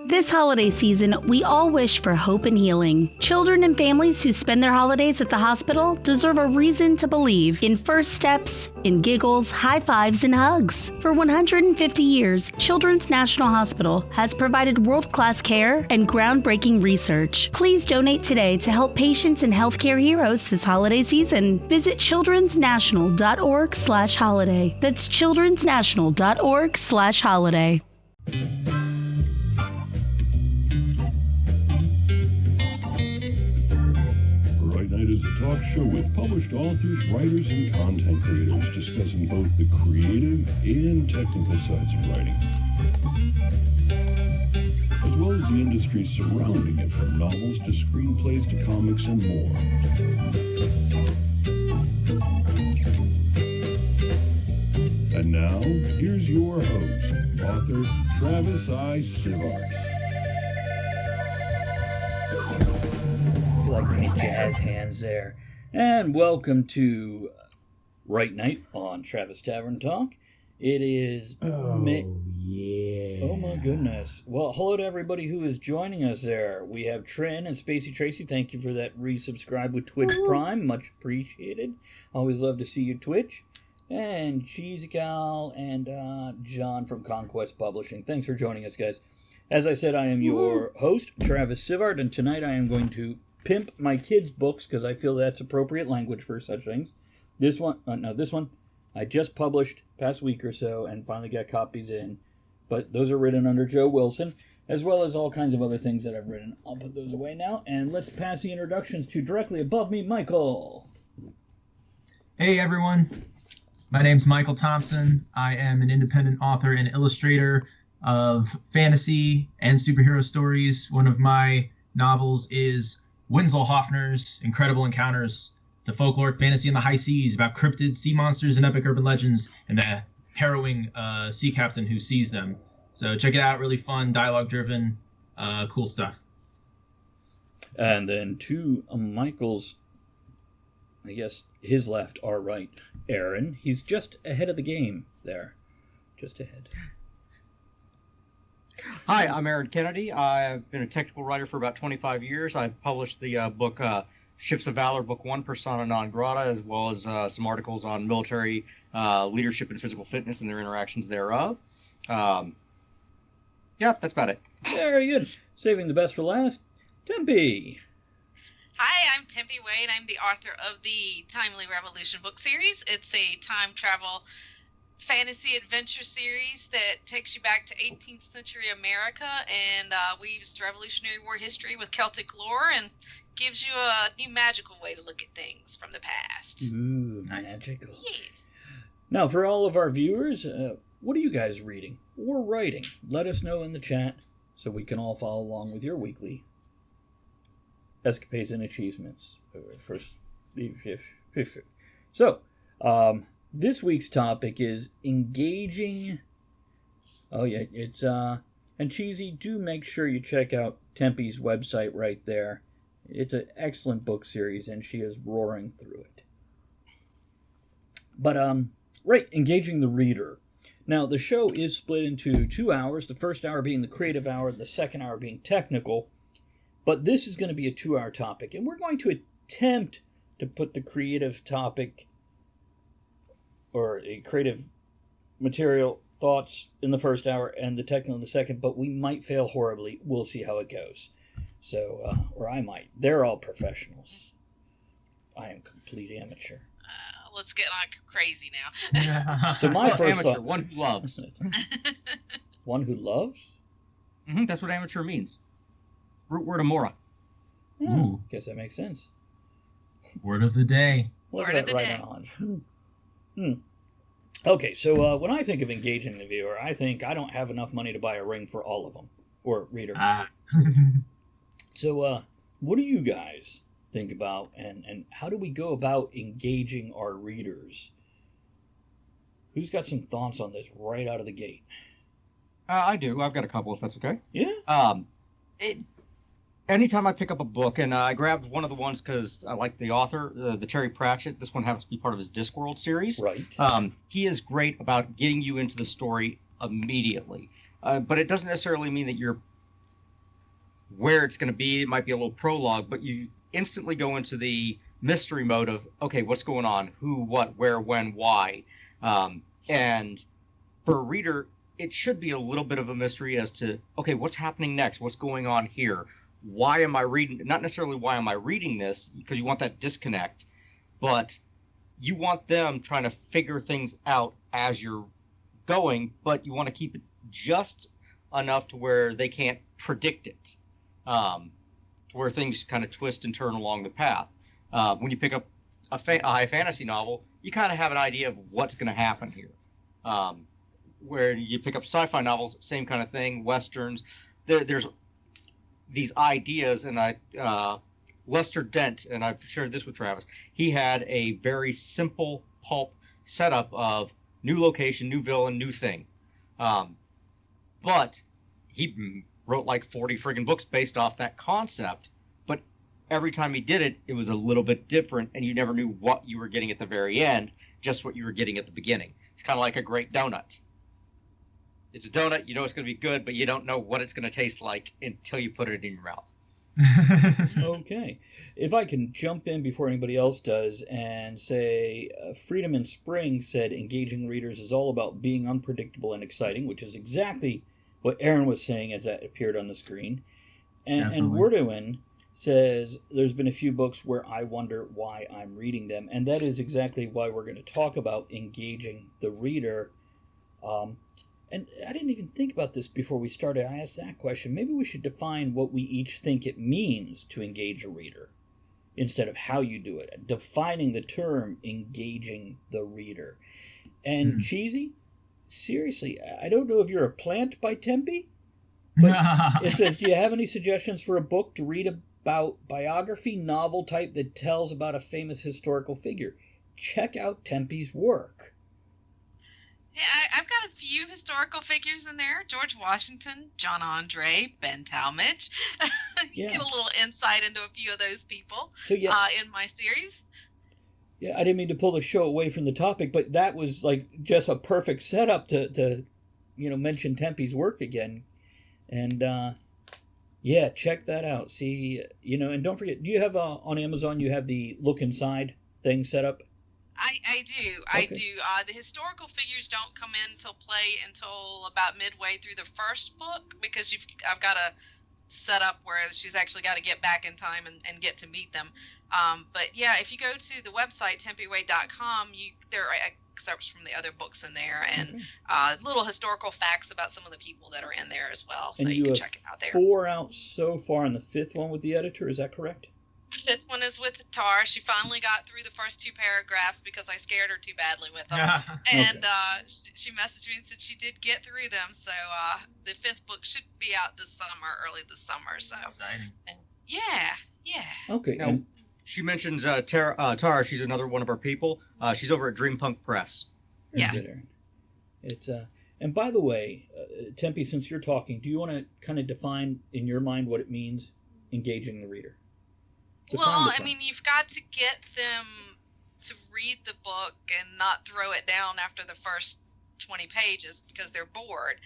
This holiday season, we all wish for hope and healing. Children and families who spend their holidays at the hospital deserve a reason to believe in first steps, in giggles, high fives, and hugs. For 150 years, Children's National Hospital has provided world-class care and groundbreaking research. Please donate today to help patients and healthcare heroes this holiday season. Visit childrensnational.org/holiday. That's childrensnational.org/holiday. Night is a talk show with published authors, writers, and content creators discussing both the creative and technical sides of writing, as well as the industry surrounding it, from novels to screenplays to comics and more. And now, here's your host, author Travis I. Sivart. Like any jazz hands there. And welcome to Right Night on Travis Tavern Talk. It is yeah. Oh my goodness. Well, hello to everybody who is joining us there. We have Trin and Spacey Tracy. Thank you for that resubscribe with Twitch Prime. Much appreciated. Always love to see you Twitch. And Cheesy Cal and John from Conquest Publishing. Thanks for joining us, guys. As I said, I am your host, Travis Sivart, and tonight I am going to pimp my kids' books because I feel that's appropriate language for such things. This one I just published past week or so and finally got copies in. But those are written under Joe Wilson, as well as all kinds of other things that I've written. I'll put those away now, and let's pass the introductions to directly above me, Michael. Hey everyone, my name's Michael Thompson. I am an independent author and illustrator of fantasy and superhero stories. One of my novels is Winslow Hoffner's Incredible Encounters. It's a folkloric fantasy in the high seas about cryptids, sea monsters, and epic urban legends, and the harrowing sea captain who sees them. So check it out, really fun, dialogue-driven, cool stuff. And then to Michael's, I guess, his left, our right, Aaron. He's just ahead of the game there. Just ahead. Hi, I'm Aaron Kennedy. I've been a technical writer for about 25 years. I've published the book Ships of Valor, Book 1, Persona Non Grata, as well as some articles on military leadership and physical fitness and their interactions thereof. Yeah, that's about it. Very good. Saving the best for last, Tempe. Hi, I'm Tempe Wade. I'm the author of the Timely Revolution book series. It's a time travel fantasy adventure series that takes you back to 18th century America and weaves Revolutionary War history with Celtic lore and gives you a new magical way to look at things from the past. Ooh, magical. Yes. Now, for all of our viewers, what are you guys reading or writing? Let us know in the chat so we can all follow along with your weekly escapades and achievements. So, this week's topic is engaging. Oh yeah, it's and Cheesy, do make sure you check out Tempe's website right there. It's an excellent book series and she is roaring through it. But right, engaging the reader. Now the show is split into 2 hours, the first hour being the creative hour, the second hour being technical. But this is going to be a 2-hour topic, and we're going to attempt to put the creative topic or a creative material thoughts in the first hour and the technical in the second, but we might fail horribly. We'll see how it goes. So, or I might. They're all professionals. I am complete amateur. Let's get on crazy now. So my first amateur, thought, one who loves. One who loves? Mm-hmm, that's what amateur means. Root word amora. Oh, guess that makes sense. Word of the day. Word of the right day. on. Okay, so when I think of engaging the viewer, I think I don't have enough money to buy a ring for all of them. Or reader. So, what do you guys think about, and how do we go about engaging our readers? Who's got some thoughts on this right out of the gate? I do. I've got a couple, if that's okay. Yeah? Anytime I pick up a book, and I grabbed one of the ones because I like the author, the Terry Pratchett. This one happens to be part of his Discworld series. Right. He is great about getting you into the story immediately. But it doesn't necessarily mean that you're where it's going to be. It might be a little prologue, but you instantly go into the mystery mode of, okay, what's going on? Who, what, where, when, why? And for a reader, it should be a little bit of a mystery as to, okay, what's happening next? What's going on here? Why am I reading? Not necessarily why am I reading this, because you want that disconnect, but you want them trying to figure things out as you're going, but you want to keep it just enough to where they can't predict it, to where things kind of twist and turn along the path. When you pick up a high fantasy novel, you kind of have an idea of what's going to happen here. Where you pick up sci-fi novels, same kind of thing, westerns. There's these ideas, and Lester Dent, and I've shared this with Travis, he had a very simple pulp setup of new location, new villain, new thing. But he wrote like 40 friggin' books based off that concept. But every time he did it, it was a little bit different, and you never knew what you were getting at the very end, just what you were getting at the beginning. It's kind of like a great donut. It's a donut, you know it's going to be good, but you don't know what it's going to taste like until you put it in your mouth. Okay. If I can jump in before anybody else does and say, Freedom in Spring said engaging readers is all about being unpredictable and exciting, which is exactly what Aaron was saying as that appeared on the screen. And Wordowin says there's been a few books where I wonder why I'm reading them, and that is exactly why we're going to talk about engaging the reader. And I didn't even think about this before we started. I asked that question. Maybe we should define what we each think it means to engage a reader instead of how you do it. Defining the term engaging the reader. And Cheesy, seriously, I don't know if you're a plant by Tempe, but it says, do you have any suggestions for a book to read about biography novel type that tells about a famous historical figure? Check out Tempe's work. Yeah, I've got a few historical figures in there. George Washington, John Andre, Ben Talmadge. You get a little insight into a few of those people in my series. Yeah, I didn't mean to pull the show away from the topic, but that was like just a perfect setup to mention Tempe's work again. And check that out. See, and don't forget, do you have on Amazon, you have the look inside thing set up? I do. Okay. I do. The historical figures don't come into play until about midway through the first book, because I've got a set up where she's actually got to get back in time and get to meet them. But yeah, if you go to the website, tempyway.com, there are excerpts from the other books in there, and little historical facts about some of the people that are in there as well. So you can check it out there. 4 out so far, and the 5th one with the editor, is that correct? Fifth one is with Tara. She finally got through the first 2 paragraphs because I scared her too badly with them. And she messaged me and said she did get through them. So the 5th book should be out this summer, early this summer. So exciting. Yeah. Okay. Now, she mentions Tara. She's another one of our people. She's over at Dreampunk Press. Yeah. It's and by the way, Tempe, since you're talking, do you want to kind of define in your mind what it means engaging the reader? Well, I mean, you've got to get them to read the book and not throw it down after the first 20 pages because they're bored.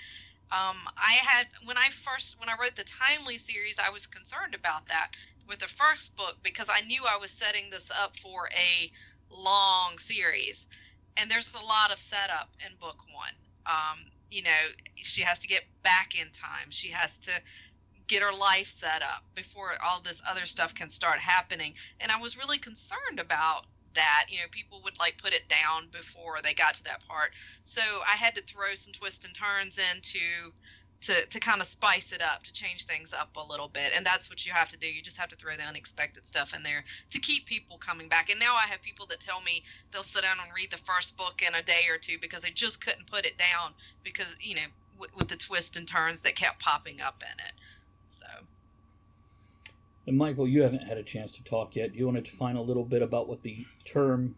When I wrote the Timely series, I was concerned about that with the first book because I knew I was setting this up for a long series, and there's a lot of setup in book 1. She has to get back in time. She has to get her life set up before all this other stuff can start happening. And I was really concerned about that. People would put it down before they got to that part. So I had to throw some twists and turns in to kind of spice it up, to change things up a little bit. And that's what you have to do. You just have to throw the unexpected stuff in there to keep people coming back. And now I have people that tell me they'll sit down and read the first book in a day or two because they just couldn't put it down because, with the twists and turns that kept popping up in it. So. And Michael, you haven't had a chance to talk yet. Do you want to define a little bit about what the term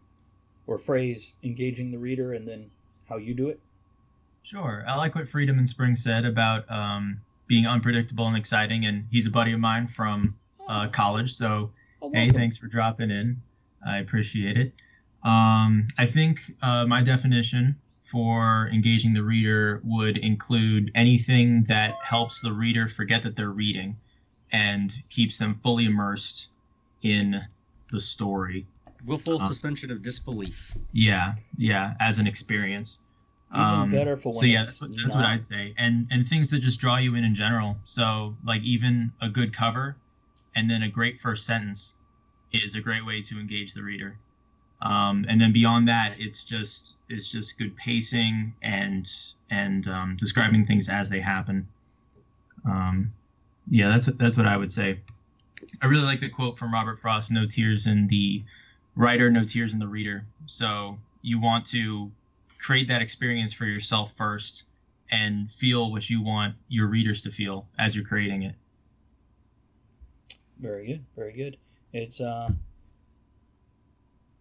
or phrase engaging the reader and then how you do it? Sure. I like what Freedom in Spring said about being unpredictable and exciting, and he's a buddy of mine from college, so hey, thanks for dropping in. I appreciate it. I think my definition for engaging the reader would include anything that helps the reader forget that they're reading and keeps them fully immersed in the story. Willful suspension of disbelief. Yeah, as an experience. Even better for when so yeah, it's that's what I'd say, and things that just draw you in general. So like even a good cover, and then a great first sentence is a great way to engage the reader. And then beyond that, it's just good pacing and describing things as they happen. Yeah, that's what I would say. I really like the quote from Robert Frost: "No tears in the writer, no tears in the reader." So you want to create that experience for yourself first and feel what you want your readers to feel as you're creating it. Very good, very good. It's one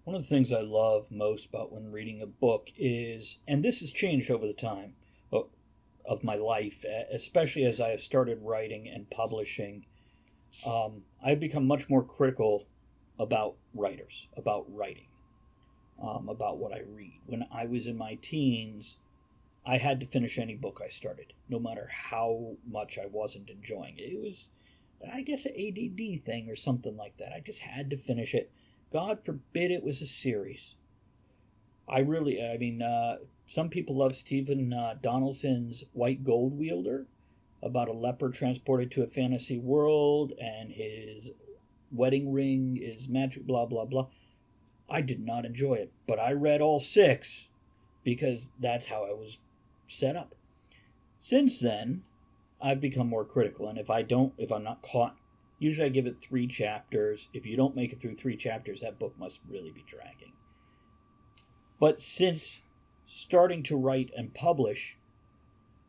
of the things I love most about when reading a book is, and this has changed over the time of my life, especially as I have started writing and publishing. I've become much more critical about writers, about writing, about what I read. When I was in my teens, I had to finish any book I started, no matter how much I wasn't enjoying it. It was, I guess, an ADD thing or something like that. I just had to finish it. God forbid it was a series. Some people love Stephen Donaldson's White Gold Wielder, about a leper transported to a fantasy world and his wedding ring is magic, blah, blah, blah. I did not enjoy it, but I read all 6 because that's how I was set up. Since then, I've become more critical, and if I'm not caught, usually I give it 3 chapters. If you don't make it through 3 chapters, that book must really be dragging. But since starting to write and publish,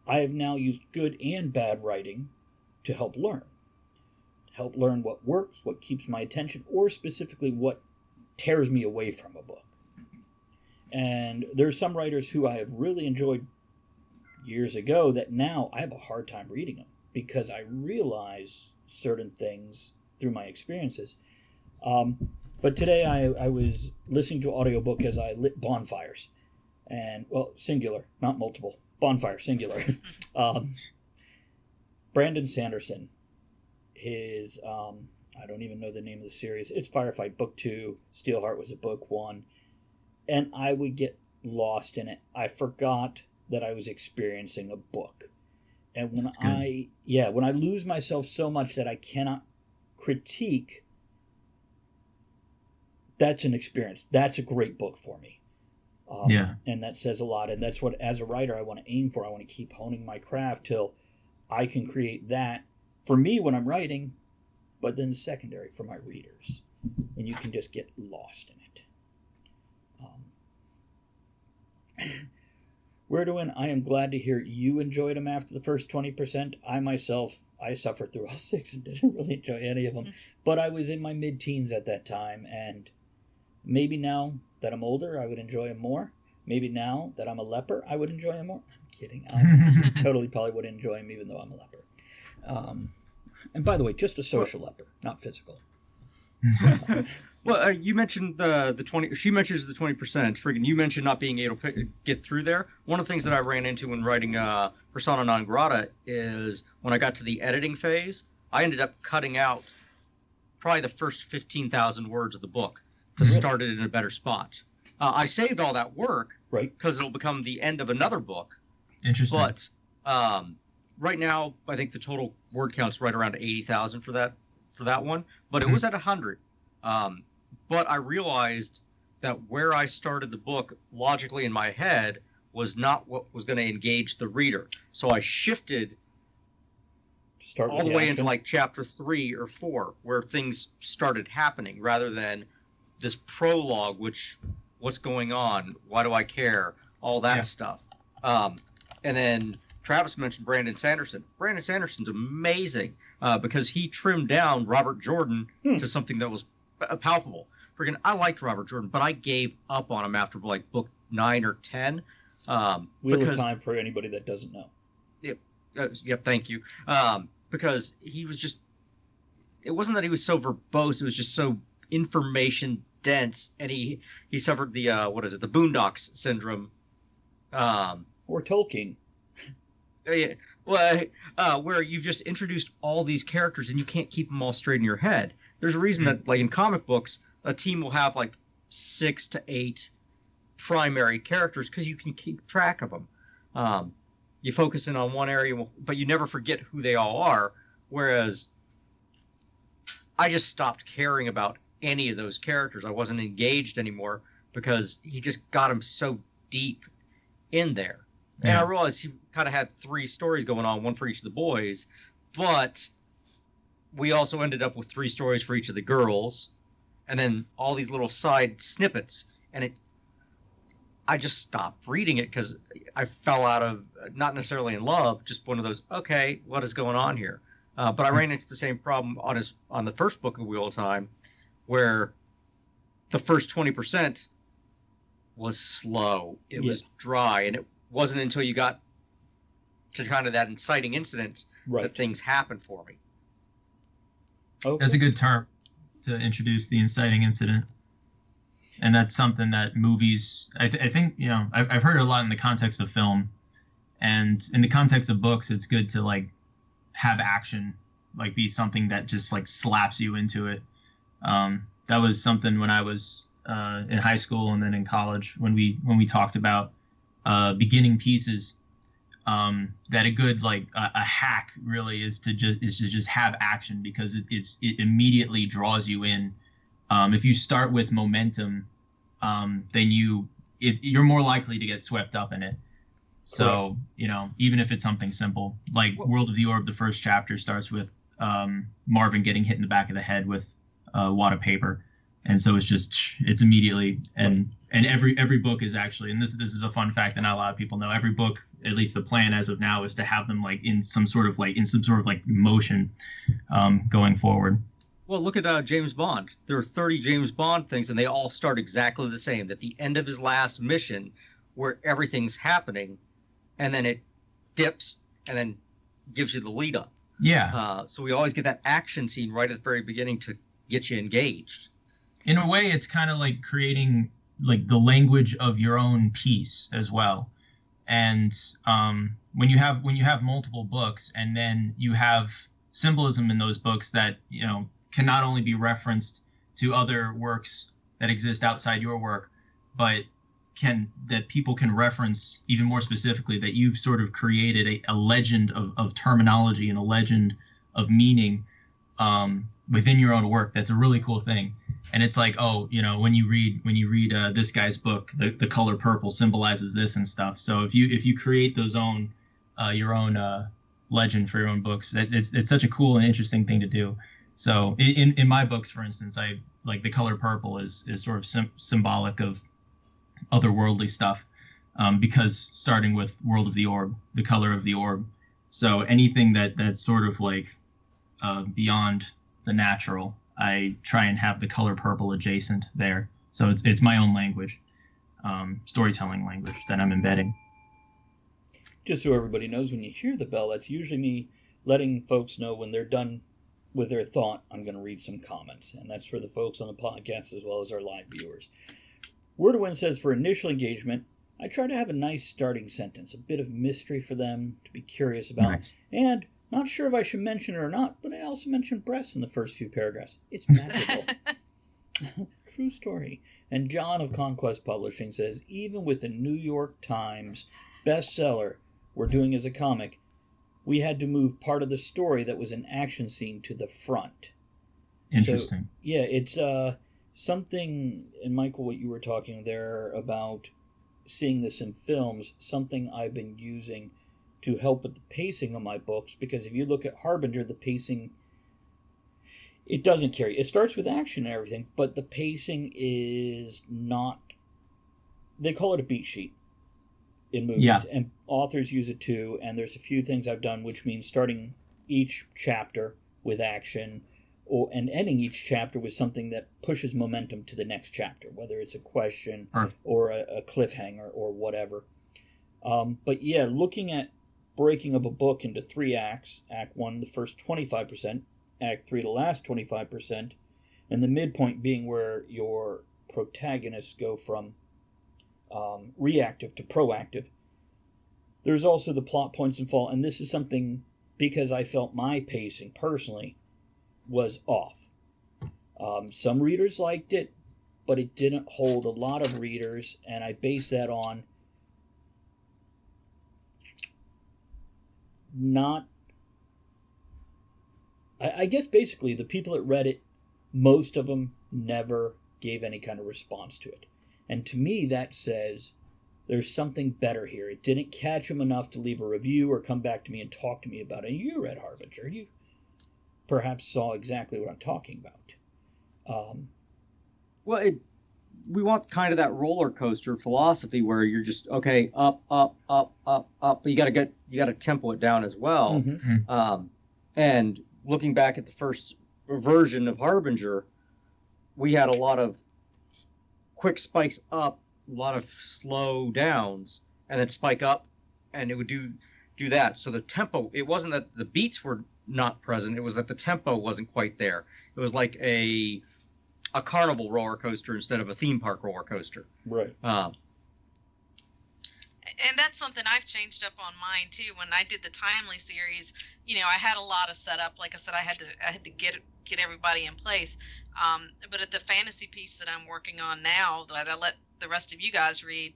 I have now used good and bad writing to help learn. Help learn what works, what keeps my attention, or specifically what tears me away from a book. And there's some writers who I have really enjoyed years ago that now I have a hard time reading them because I realize certain things through my experiences. But today I was listening to an audiobook as I lit bonfires. And, well, singular, not multiple. Bonfire, singular. Brandon Sanderson. His, I don't even know the name of the series. It's Firefight Book 2. Steelheart was a Book 1. And I would get lost in it. I forgot that I was experiencing a book. And when I lose myself so much that I cannot critique, that's an experience. That's a great book for me. And that says a lot. And that's what, as a writer, I want to aim for. I want to keep honing my craft till I can create that for me when I'm writing, but then secondary for my readers, when you can just get lost in it. Wordwin, I am glad to hear you enjoyed them after the first 20%. I suffered through all 6 and didn't really enjoy any of them. But I was in my mid-teens at that time, and maybe now that I'm older, I would enjoy them more. Maybe now that I'm a leper, I would enjoy them more. I'm kidding. I totally probably would enjoy them even though I'm a leper. And by the way, just a social leper, not physical. Well, you mentioned the 20. She mentions the 20%. Friggin', you mentioned not being able to get through there. One of the things that I ran into when writing Persona non grata is when I got to the editing phase, I ended up cutting out probably the first 15,000 words of the book to start it in a better spot. I saved all that work, right? Because it'll become the end of another book. Interesting. But right now, I think the total word count's right around 80,000 for that one. But it was at 100. But I realized that where I started the book logically in my head was not what was going to engage the reader. So I shifted all the way into like chapter 3 or 4, where things started happening, rather than this prologue, which what's going on, why do I care, all that stuff. And then Travis mentioned Brandon Sanderson. Brandon Sanderson's amazing because he trimmed down Robert Jordan to something that was palpable. Freaking, I liked Robert Jordan, but I gave up on him after like book 9 or 10. Wheel of Time for anybody that doesn't know. Yep, thank you. Because he was just, it wasn't that he was so verbose, it was just so information dense, and he suffered the the Boondocks syndrome. Or Tolkien. Yeah, well, where you've just introduced all these characters and you can't keep them all straight in your head. There's a reason that, like in comic books, a team will have like 6 to 8 primary characters because you can keep track of them. You focus in on one area, but you never forget who they all are. Whereas I just stopped caring about any of those characters. I wasn't engaged anymore because he just got them so deep in there. And I realized he kind of had 3 stories going on, one for each of the boys, but we also ended up with 3 stories for each of the girls, and then all these little side snippets. And I just stopped reading it because I fell out of, not necessarily in love, just one of those, okay, what is going on here? But I ran into the same problem on the first book of Wheel of Time, where the first 20% was slow. It was dry, and it wasn't until you got to kind of that inciting incident that things happened for me. Okay. That's a good term to introduce, the inciting incident. And that's something that movies, I think, you know, I've heard it a lot in the context of film, and in the context of books, it's good to like have action, like be something that just like slaps you into it. That was something when I was in high school and then in college when we talked about beginning pieces. That a good like a hack really is to just have action, because it immediately draws you in. If you start with momentum, then you're more likely to get swept up in it. So, correct. You know, even if it's something simple, like World of the Orb, the first chapter starts with Marvin getting hit in the back of the head with a wad of paper. And so it's immediately, and every book is actually, and this is a fun fact that not a lot of people know, every book, at least the plan as of now, is to have them like in some sort of like motion going forward. Well, look at James Bond. There are 30 James Bond things, and they all start exactly the same. At the end of his last mission, where everything's happening, and then it dips, and then gives you the lead up. Yeah. So we always get that action scene right at the very beginning to get you engaged. In a way, it's kind of like creating like the language of your own piece as well. And when you have multiple books, and then you have symbolism in those books that, you know, can not only be referenced to other works that exist outside your work, but that people can reference even more specifically, that you've sort of created a legend of terminology and a legend of meaning within your own work. That's a really cool thing. And it's like, oh, you know, when you read this guy's book, the color purple symbolizes this and stuff. So if you create your own legend for your own books, it's such a cool and interesting thing to do. So in my books, for instance, I like the color purple is sort of symbolic of otherworldly stuff, because starting with World of the Orb, the color of the orb. So anything that's sort of like beyond the natural, I try and have the color purple adjacent there. So it's my own language, storytelling language that I'm embedding. Just so everybody knows, when you hear the bell, that's usually me letting folks know when they're done with their thought. I'm going to read some comments, and that's for the folks on the podcast as well as our live viewers. Word of Wind says, for initial engagement, I try to have a nice starting sentence, a bit of mystery for them to be curious about. Nice. And not sure if I should mention it or not, but I also mentioned breasts in the first few paragraphs. It's magical. True story. And John of Conquest Publishing says, even with the New York Times bestseller we're doing as a comic, we had to move part of the story that was an action scene to the front. Interesting. So, yeah, it's something, and Michael, what you were talking there about seeing this in films, something I've been using to help with the pacing of my books, because if you look at Harbinger, the pacing, it doesn't carry. It starts with action and everything, but the pacing is not, they call it a beat sheet in movies, yeah. And authors use it too, and there's a few things I've done, which means starting each chapter with action, and ending each chapter with something that pushes momentum to the next chapter, whether it's a question or a cliffhanger or whatever. But yeah, looking at breaking up a book into 3 acts, Act 1, the first 25%, Act 3, the last 25%, and the midpoint being where your protagonists go from reactive to proactive. There's also the plot points and fall, and this is something because I felt my pacing personally was off. Some readers liked it, but it didn't hold a lot of readers, and I base that on not... I guess basically the people that read it, most of them never gave any kind of response to it. And to me, that says there's something better here. It didn't catch them enough to leave a review or come back to me and talk to me about it. You read Harbinger. You perhaps saw exactly what I'm talking about. Well, we want kind of that roller coaster philosophy where you're just, okay, up, up, up, up, up. But you got to tempo it down as well. Mm-hmm. And looking back at the first version of Harbinger, we had a lot of quick spikes up, a lot of slow downs, and then spike up, and it would do that. So the tempo, it wasn't that the beats were not present, it was that the tempo wasn't quite there. It was like a carnival roller coaster instead of a theme park roller coaster. Right. And that's something I've changed up on mine too. When I did the Timely series, I had a lot of setup. Like I said, I had to get everybody in place. But at the fantasy piece that I'm working on now, that I let the rest of you guys read,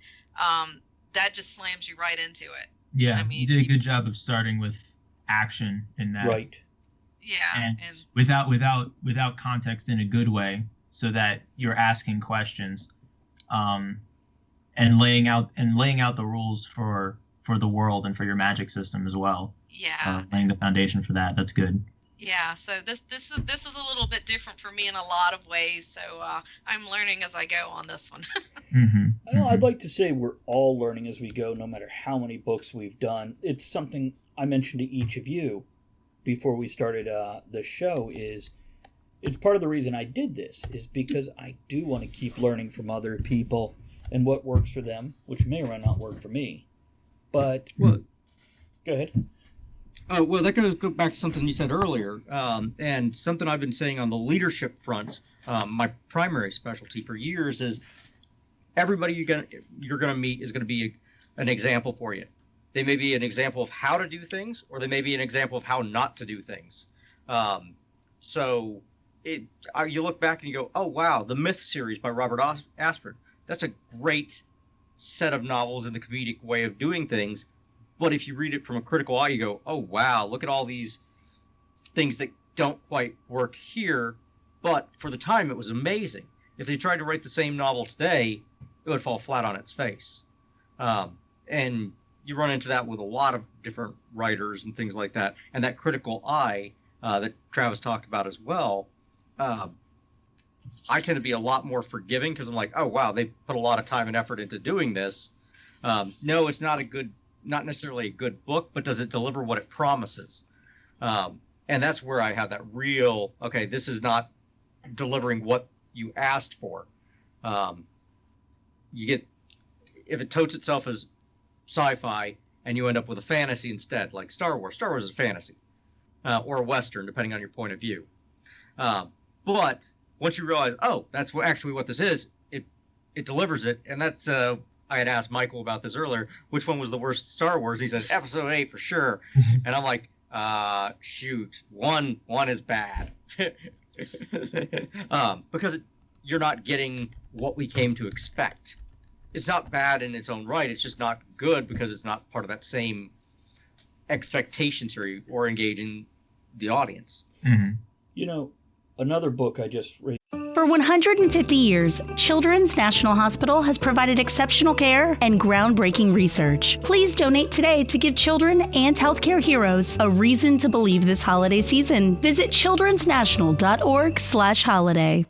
that just slams you right into it. Yeah, you did a good job of starting with action in that. Right. Yeah, and without context in a good way, so that you're asking questions. And laying out the rules for the world and for your magic system as well. Yeah. Laying the foundation for that. That's good. Yeah. So this is a little bit different for me in a lot of ways. So I'm learning as I go on this one. Well, I'd like to say we're all learning as we go, no matter how many books we've done. It's something I mentioned to each of you before we started the show. It's part of the reason I did this is because I do want to keep learning from other people and what works for them, which may or may not work for me. But, go ahead. Well, that goes back to something you said earlier, and something I've been saying on the leadership front. My primary specialty for years is everybody you're gonna meet is gonna be an example for you. They may be an example of how to do things, or they may be an example of how not to do things. So you look back and you go, oh wow, the Myth series by Robert Asprin. That's a great set of novels in the comedic way of doing things. But if you read it from a critical eye, you go, oh, wow, look at all these things that don't quite work here. But for the time, it was amazing. If they tried to write the same novel today, it would fall flat on its face. And you run into that with a lot of different writers and things like that. And that critical eye that Travis talked about as well. I tend to be a lot more forgiving because I'm like, oh, wow, they put a lot of time and effort into doing this. No, it's not necessarily a good book, but does it deliver what it promises? And that's where I have that real, okay, this is not delivering what you asked for. If it totes itself as sci-fi and you end up with a fantasy instead, like Star Wars. Star Wars is a fantasy, or a Western, depending on your point of view. But once you realize, oh, that's actually what this is, it delivers it. And that's, I had asked Michael about this earlier, which one was the worst Star Wars? He said, Episode 8 for sure. And I'm like, shoot, one is bad. Because you're not getting what we came to expect. It's not bad in its own right. It's just not good because it's not part of that same expectations or engaging the audience. Another book I just read. For 150 years, Children's National Hospital has provided exceptional care and groundbreaking research. Please donate today to give children and healthcare heroes a reason to believe this holiday season. Visit childrensnational.org/holiday.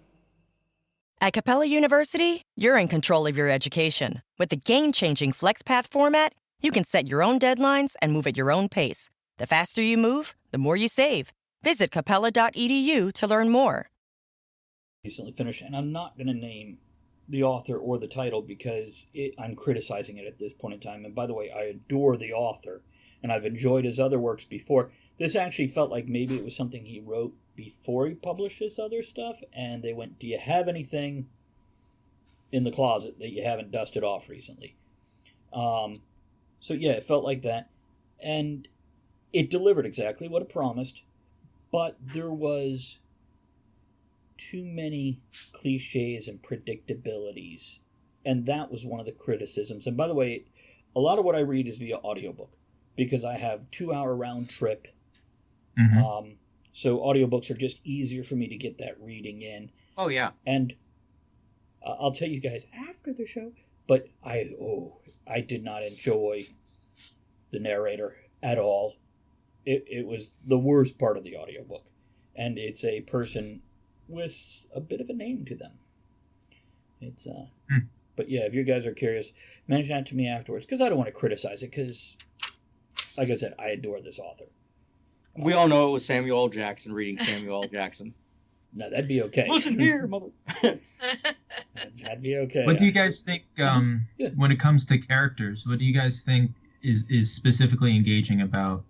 At Capella University, you're in control of your education. With the game-changing FlexPath format, you can set your own deadlines and move at your own pace. The faster you move, the more you save. Visit capella.edu to learn more. Recently finished, and I'm not going to name the author or the title because I'm criticizing it at this point in time. And by the way, I adore the author, and I've enjoyed his other works before. This actually felt like maybe it was something he wrote before he published his other stuff, and they went, do you have anything in the closet that you haven't dusted off recently? So yeah, it felt like that. And it delivered exactly what it promised, but there was too many cliches and predictabilities. And that was one of the criticisms. And by the way, a lot of what I read is via audiobook because I have 2-hour round trip. Mm-hmm. So audiobooks are just easier for me to get that reading in. Oh, yeah. And I'll tell you guys after the show, but I did not enjoy the narrator at all. It was the worst part of the audiobook. And it's a person with a bit of a name to them. It's But yeah, if you guys are curious, mention that to me afterwards, because I don't want to criticize it, because, like I said, I adore this author. We all know it was Samuel L. Jackson reading Samuel L. Jackson. No, that'd be okay. Listen here, mother. That'd be okay. What do you guys think, when it comes to characters, what do you guys think is specifically engaging about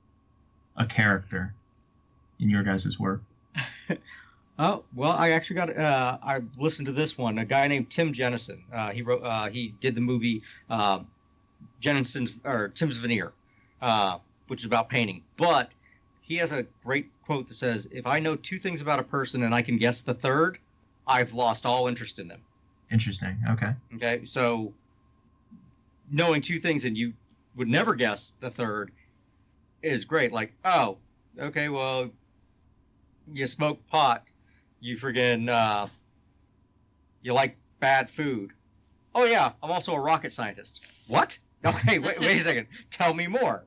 a character in your guys' work? Oh, well, I actually got, I listened to this one, a guy named Tim Jennison. He did the movie Tim's Veneer, which is about painting. But he has a great quote that says, if I know 2 things about a person and I can guess the third, I've lost all interest in them. Interesting. Okay. Okay. So knowing 2 things and you would never guess the third is great. Like, oh, okay, well, you smoke pot. You friggin', you like bad food. Oh, yeah, I'm also a rocket scientist. What? Okay, wait a second. Tell me more.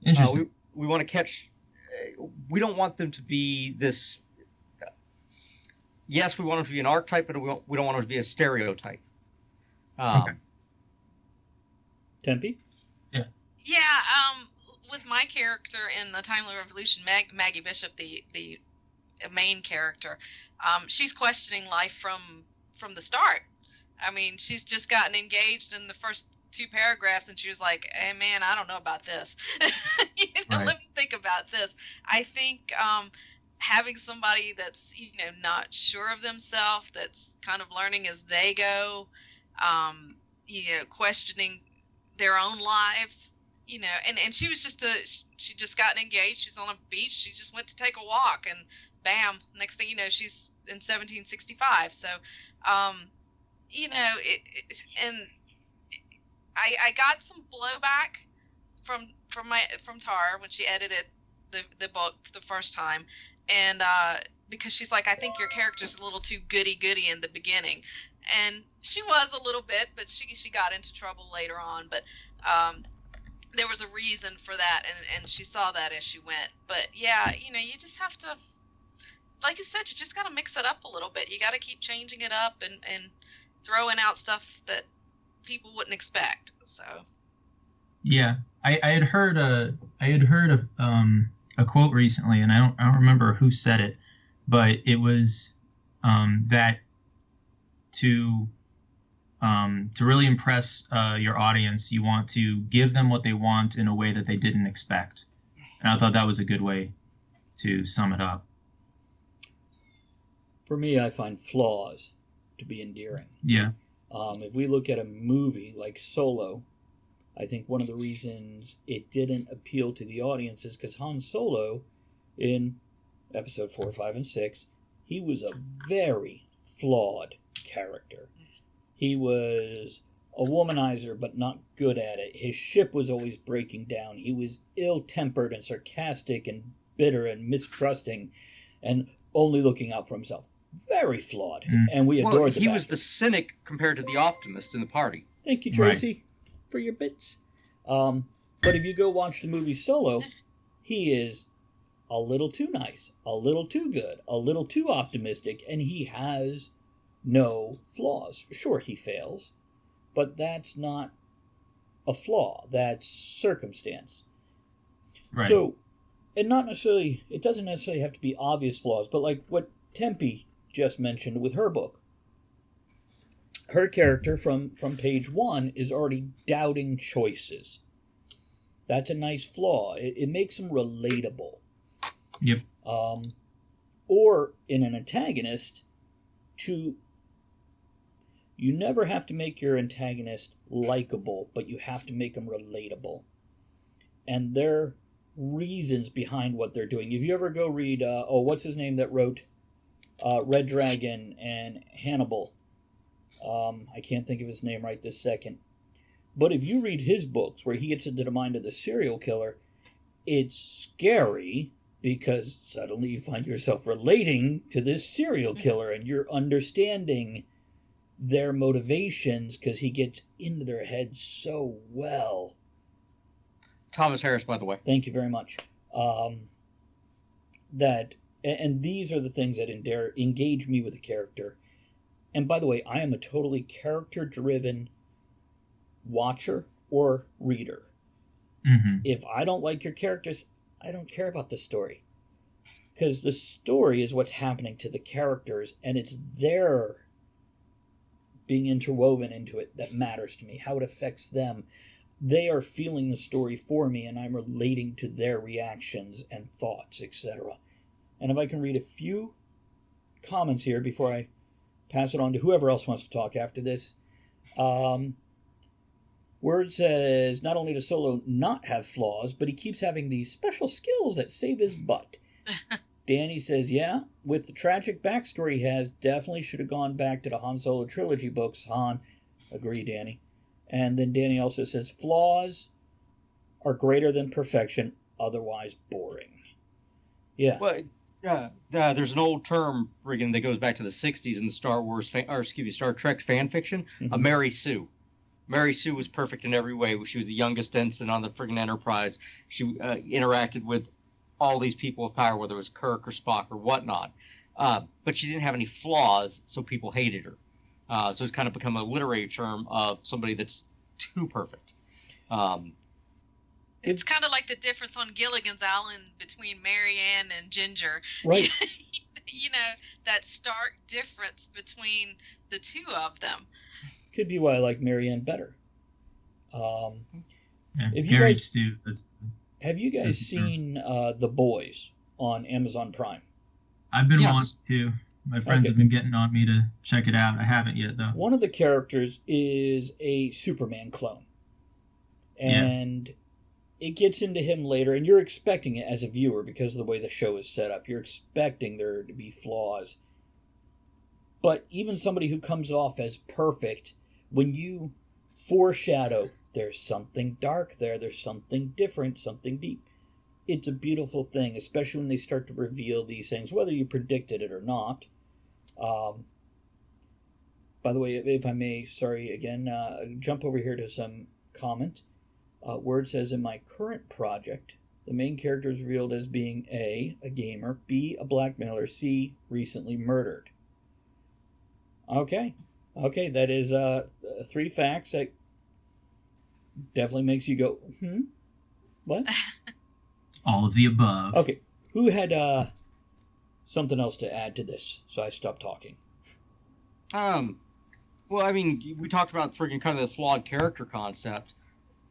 Interesting. We want to catch... we don't want them to be this... yes, we want them to be an archetype, but we don't want them to be a stereotype. Okay. Tempe? Yeah, with my character in the Timely Revolution, Maggie Bishop, the main character, she's questioning life from the start. I mean, she's just gotten engaged in the first 2 paragraphs, and she was like, "Hey, man, I don't know about this. Right. Let me think about this." I think having somebody that's not sure of themselves, that's kind of learning as they go, questioning their own lives. And she was she just got engaged. She's on a beach. She just went to take a walk, and bam, next thing you know, she's in 1765. So, I got some blowback from Tara when she edited the book the first time, and because she's like, I think your character's a little too goody in the beginning, and she was a little bit, but she got into trouble later on, but there was a reason for that, and she saw that as she went. But yeah, you just have to, like you said, you just got to mix it up a little bit. You got to keep changing it up and throwing out stuff that people wouldn't expect. So Yeah, I had heard a quote recently, and I don't remember who said it, but it was that to really impress your audience, you want to give them what they want in a way that they didn't expect. And I thought that was a good way to sum it up. For me, I find flaws to be endearing. Yeah. If we look at a movie like Solo, I think one of the reasons it didn't appeal to the audience is because Han Solo, in episode 4, 5, and 6, he was a very flawed character. He was a womanizer, but not good at it. His ship was always breaking down. He was ill-tempered and sarcastic and bitter and mistrusting and only looking out for himself. Very flawed. And we adored the he was bastard. the cynic compared to the optimist in the party. Thank you, Tracy, for your bits. But if you go watch the movie Solo, he is a little too nice, a little too good, a little too optimistic, and he has no flaws. Sure, he fails, but that's not a flaw. That's circumstance. Right. So, and not necessarily, it doesn't necessarily have to be obvious flaws, but like what Tempe just mentioned with her book. Her character from page 1 is already doubting choices. That's a nice flaw. It makes him relatable. Yep. Or in an antagonist, to You never have to make your antagonist likable, but you have to make them relatable. And their reasons behind what they're doing. If you ever go read, what's his name that wrote Red Dragon and Hannibal? I can't think of his name right this second. But if you read his books where he gets into the mind of the serial killer, it's scary because suddenly you find yourself relating to this serial killer and you're understanding their motivations because he gets into their heads so well. Thomas Harris, by the way. Thank you very much. And these are the things that engage me with the character. And by the way, I am a totally character-driven watcher or reader. Mm-hmm. If I don't like your characters, I don't care about the story. Because the story is what's happening to the characters, and it's their being interwoven into it that matters to me, how it affects them. They are feeling the story for me, and I'm relating to their reactions and thoughts, etc. And if I can read a few comments here before I pass it on to whoever else wants to talk after this. Word says, not only does Solo not have flaws, but he keeps having these special skills that save his butt. Danny says, yeah, with the tragic backstory he has, definitely should have gone back to the Han Solo trilogy books. Han, agree, Danny. And then Danny also says, flaws are greater than perfection, otherwise boring. Yeah. Well, there's an old term friggin' that goes back to the 60s in the Star Trek fan fiction, Mm-hmm. Mary Sue. Mary Sue was perfect in every way. She was the youngest ensign on the friggin' Enterprise. She interacted with all these people of power, whether it was Kirk or Spock or whatnot. But she didn't have any flaws, so people hated her. So it's kind of become a literary term of somebody that's too perfect. It's kind of like the difference on Gilligan's Island between Marianne and Ginger. Right. You know, that stark difference between the two of them. Could be why I like Marianne better. Yeah, If you Gary guys- Stu. Have you guys That's true. seen The Boys on Amazon Prime? I've been Yes. wanting to. My friends Okay. have been getting on me to check it out. I haven't yet, though. One of the characters is a Superman clone. And it gets into him later, and you're expecting it as a viewer because of the way the show is set up. You're expecting there to be flaws. But even somebody who comes off as perfect, when you foreshadow there's something dark there, there's something different, something deep. It's a beautiful thing, especially when they start to reveal these things, whether you predicted it or not. By the way, if I may, sorry again, jump over here to some comment. Word says, in my current project, the main character is revealed as being A, a gamer, B, a blackmailer, C, recently murdered. Okay, that is 3 facts that definitely makes you go, what? All of the above. Okay, who had something else to add to this? So I stopped talking. Well, I mean, we talked about friggin' kind of the flawed character concept.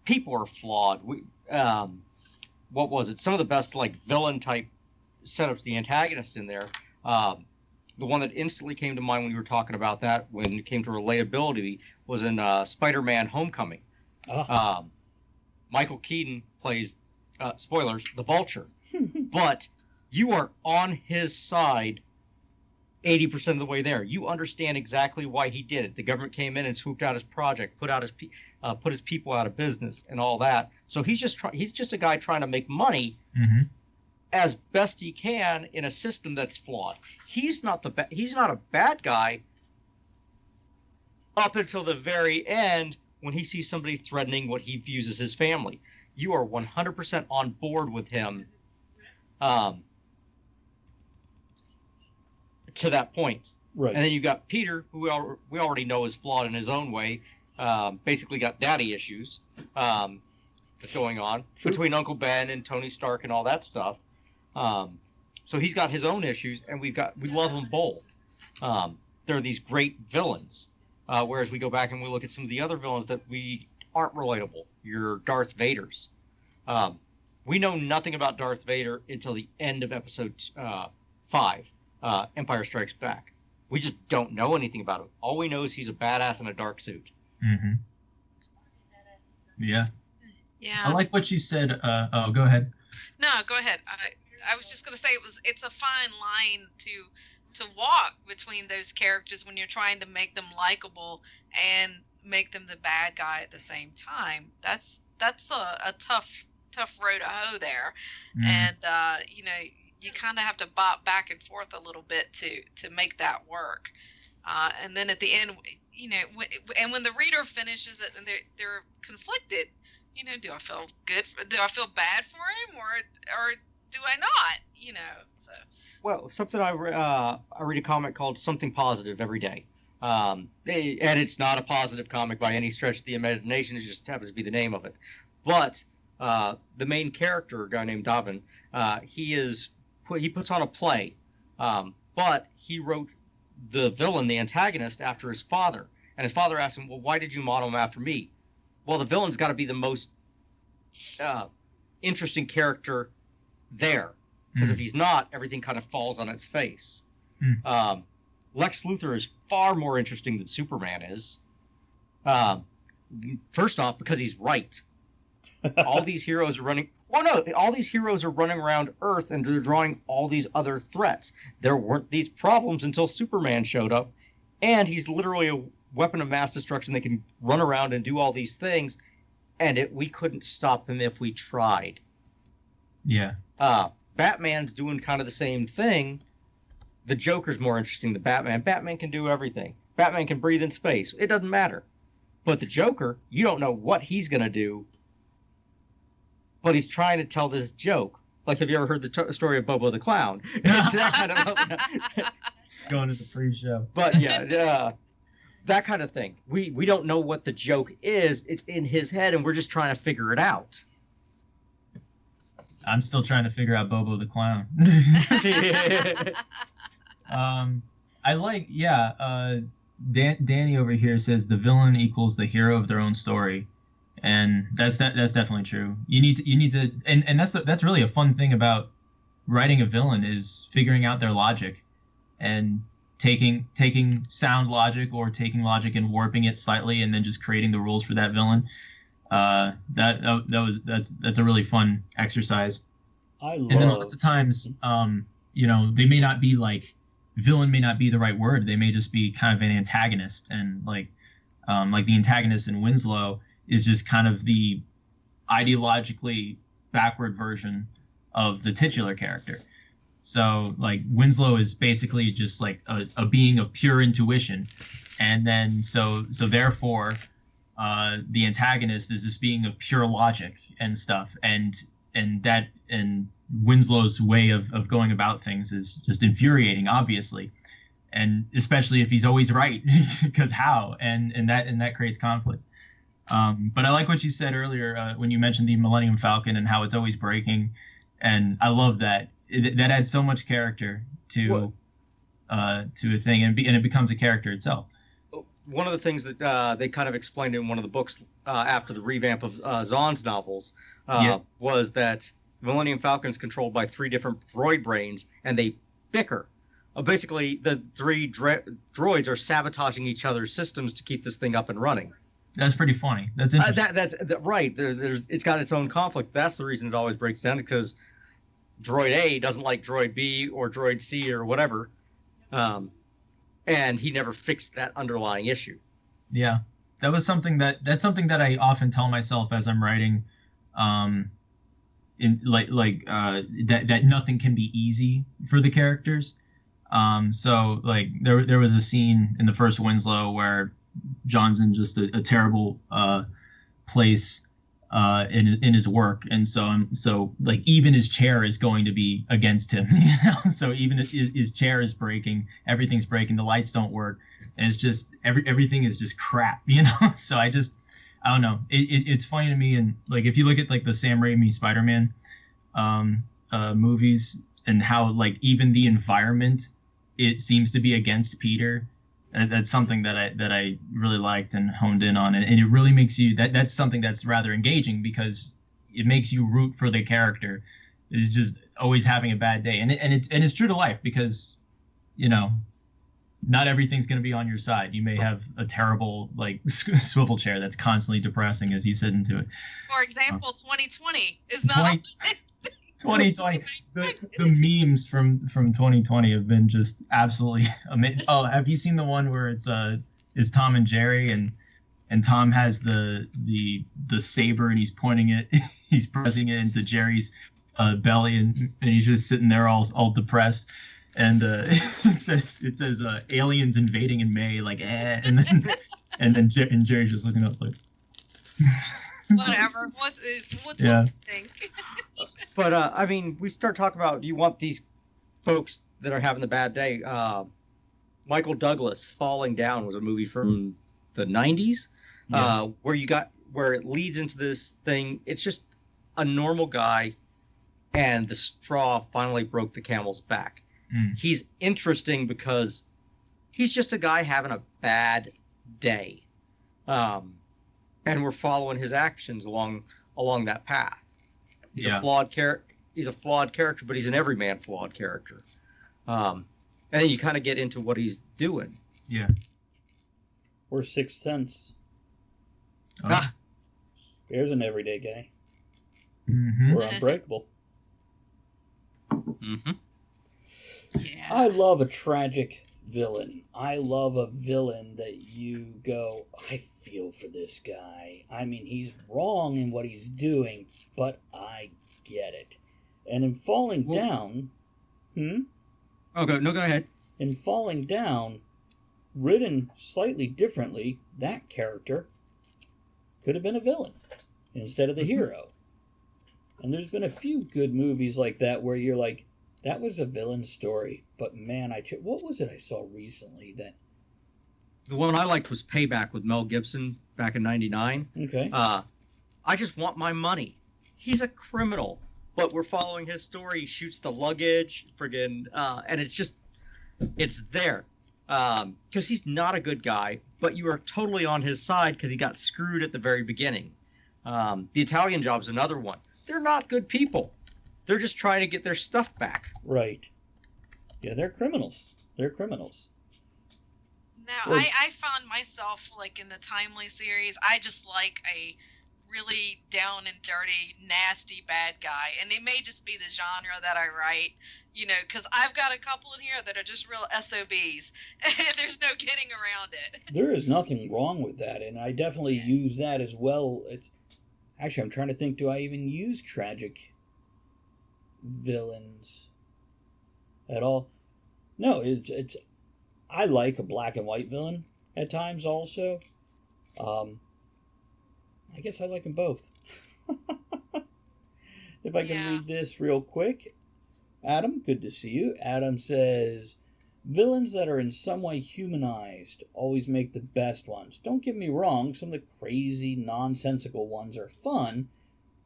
People are flawed. What was it? Some of the best like villain type setups, the antagonist in there. The one that instantly came to mind when you were talking about that, when it came to relatability, was in Spider-Man: Homecoming. Michael Keaton plays, spoilers, the Vulture, but you are on his side 80% of the way there. You understand exactly why he did it. The government came in and swooped out his project, put his people out of business, and all that. So he's just a guy trying to make money as best he can in a system that's flawed. He's not a bad guy up until the very end when he sees somebody threatening what he views as his family. You are 100% on board with him. To that point. Right. And then you've got Peter, who we already know is flawed in his own way. Basically got daddy issues that's going on between Uncle Ben and Tony Stark and all that stuff. So he's got his own issues, and we love them both. They're these great villains. Whereas we go back and we look at some of the other villains that we aren't relatable. Your Darth Vaders. We know nothing about Darth Vader until the end of episode 5. Empire Strikes Back. We just don't know anything about him. All we know is he's a badass in a dark suit. Mm-hmm. Yeah. Yeah. I like what you said. Oh, go ahead. No, go ahead. I was just gonna say it's a fine line to walk between those characters when you're trying to make them likable and make them the bad guy at the same time. That's a tough road to hoe there, and you kind of have to bop back and forth a little bit to make that work. And then at the end, and when the reader finishes it and they're conflicted, do I feel good? Do I feel bad for him, or do I not? So. Well, something I read a comic called Something Positive every day. And it's not a positive comic by any stretch of the imagination. It just happens to be the name of it. But the main character, a guy named Davin, he puts on a play, but he wrote the villain, the antagonist, after his father. And his father asked him, well, why did you model him after me? Well, the villain's got to be the most interesting character there. Because if he's not, everything kind of falls on its face. Lex Luthor is far more interesting than Superman is. First off, because he's right. All these heroes are running... Well, no, all these heroes are running around Earth and they're drawing all these other threats. There weren't these problems until Superman showed up, and he's literally a weapon of mass destruction that can run around and do all these things, and we couldn't stop him if we tried. Yeah. Batman's doing kind of the same thing. The Joker's more interesting than Batman. Batman can do everything. Batman can breathe in space. It doesn't matter. But the Joker, you don't know what he's going to do, but he's trying to tell this joke. Like, have you ever heard the story of Bobo the Clown? It's that kind of... Going to the pre-show. But yeah, that kind of thing. We don't know what the joke is. It's in his head, and we're just trying to figure it out. I'm still trying to figure out Bobo the Clown. I like, Danny over here says the villain equals the hero of their own story. And that's definitely true. You need to, and that's really a fun thing about writing a villain, is figuring out their logic and taking sound logic or taking logic and warping it slightly and then just creating the rules for that villain. That's a really fun exercise. And then lots of times, they may not be like, villain may not be the right word. They may just be kind of an antagonist, and like the antagonist in Winslow is just kind of the ideologically backward version of the titular character. So like Winslow is basically just like a being of pure intuition, and then so therefore the antagonist is this being of pure logic and stuff, and Winslow's way of going about things is just infuriating, obviously, and especially if he's always right, because how, and that creates conflict. But I like what you said earlier when you mentioned the Millennium Falcon and how it's always breaking, and I love that. That adds so much character to a thing, and it becomes a character itself. One of the things that they kind of explained in one of the books after the revamp of Zahn's novels was that Millennium Falcon's controlled by 3 different droid brains, and they bicker. Basically, the 3 droids are sabotaging each other's systems to keep this thing up and running. That's pretty funny. That's interesting. That's right. It's got its own conflict. That's the reason it always breaks down, because Droid A doesn't like Droid B or Droid C or whatever, and he never fixed that underlying issue. Yeah, that's something that I often tell myself as I'm writing, that nothing can be easy for the characters. So like there was a scene in the first Winslow where John's in just a terrible place in his work, and so like even his chair is going to be against him. So even if his chair is breaking, everything's breaking, the lights don't work, and it's just everything is just crap. So I don't know. It's funny to me, and like if you look at like the Sam Raimi Spider-Man movies, and how like even the environment, it seems to be against Peter. That's something that I really liked and honed in on, and it really makes you that's something that's rather engaging, because it makes you root for the character. Is just always having a bad day, and it's true to life, because not everything's going to be on your side. You may have a terrible like swivel chair that's constantly depressing as you sit into it. For example, 2020 is not 2020. The memes from 2020 have been just absolutely amazing. Oh, have you seen the one where it's Tom and Jerry and Tom has the saber and he's pointing it, he's pressing it into Jerry's belly and he's just sitting there all depressed. And it says aliens invading in May, like and then Jerry's just looking up like whatever. What's yeah. one thing? But I mean, we start talking about you want these folks that are having the bad day. Michael Douglas, Falling Down, was a movie from the 90s, where it leads into this thing. It's just a normal guy, and the straw finally broke the camel's back. He's interesting because he's just a guy having a bad day, and we're following his actions along that path. He's a flawed character. He's a flawed character, but he's an everyman flawed character. And then you kind of get into what he's doing. Yeah. Or Sixth Sense. Oh. There's an everyday guy. Mm-hmm. Or Unbreakable. Mm-hmm. Yeah. I love a tragic villain. I love a villain that you go, I feel for this guy. I mean, he's wrong in what he's doing, but I get it. And in Falling Down... Okay, no, go ahead. In Falling Down, written slightly differently, that character could have been a villain instead of the hero. And there's been a few good movies like that where you're like, that was a villain story, but man, what was it I saw recently that... The one I liked was Payback with Mel Gibson back in '99. Okay. I just want my money. He's a criminal, but we're following his story. He shoots the luggage, and it's there. Because he's not a good guy, but you are totally on his side because he got screwed at the very beginning. The Italian Job's another one. They're not good people. They're just trying to get their stuff back. Right. Yeah, they're criminals. They're criminals. Now, I found myself, like, in the Timely series, I just like a really down and dirty, nasty bad guy. And it may just be the genre that I write, because I've got a couple in here that are just real SOBs. There's no getting around it. There is nothing wrong with that, and I definitely use that as well. Actually, I'm trying to think, do I even use tragic villains at all? No, it's I like a black and white villain at times also. I guess I like them both. If I can read this real quick. Adam, good to see you. Adam says, villains that are in some way humanized always make the best ones. Don't get me wrong, some of the crazy, nonsensical ones are fun,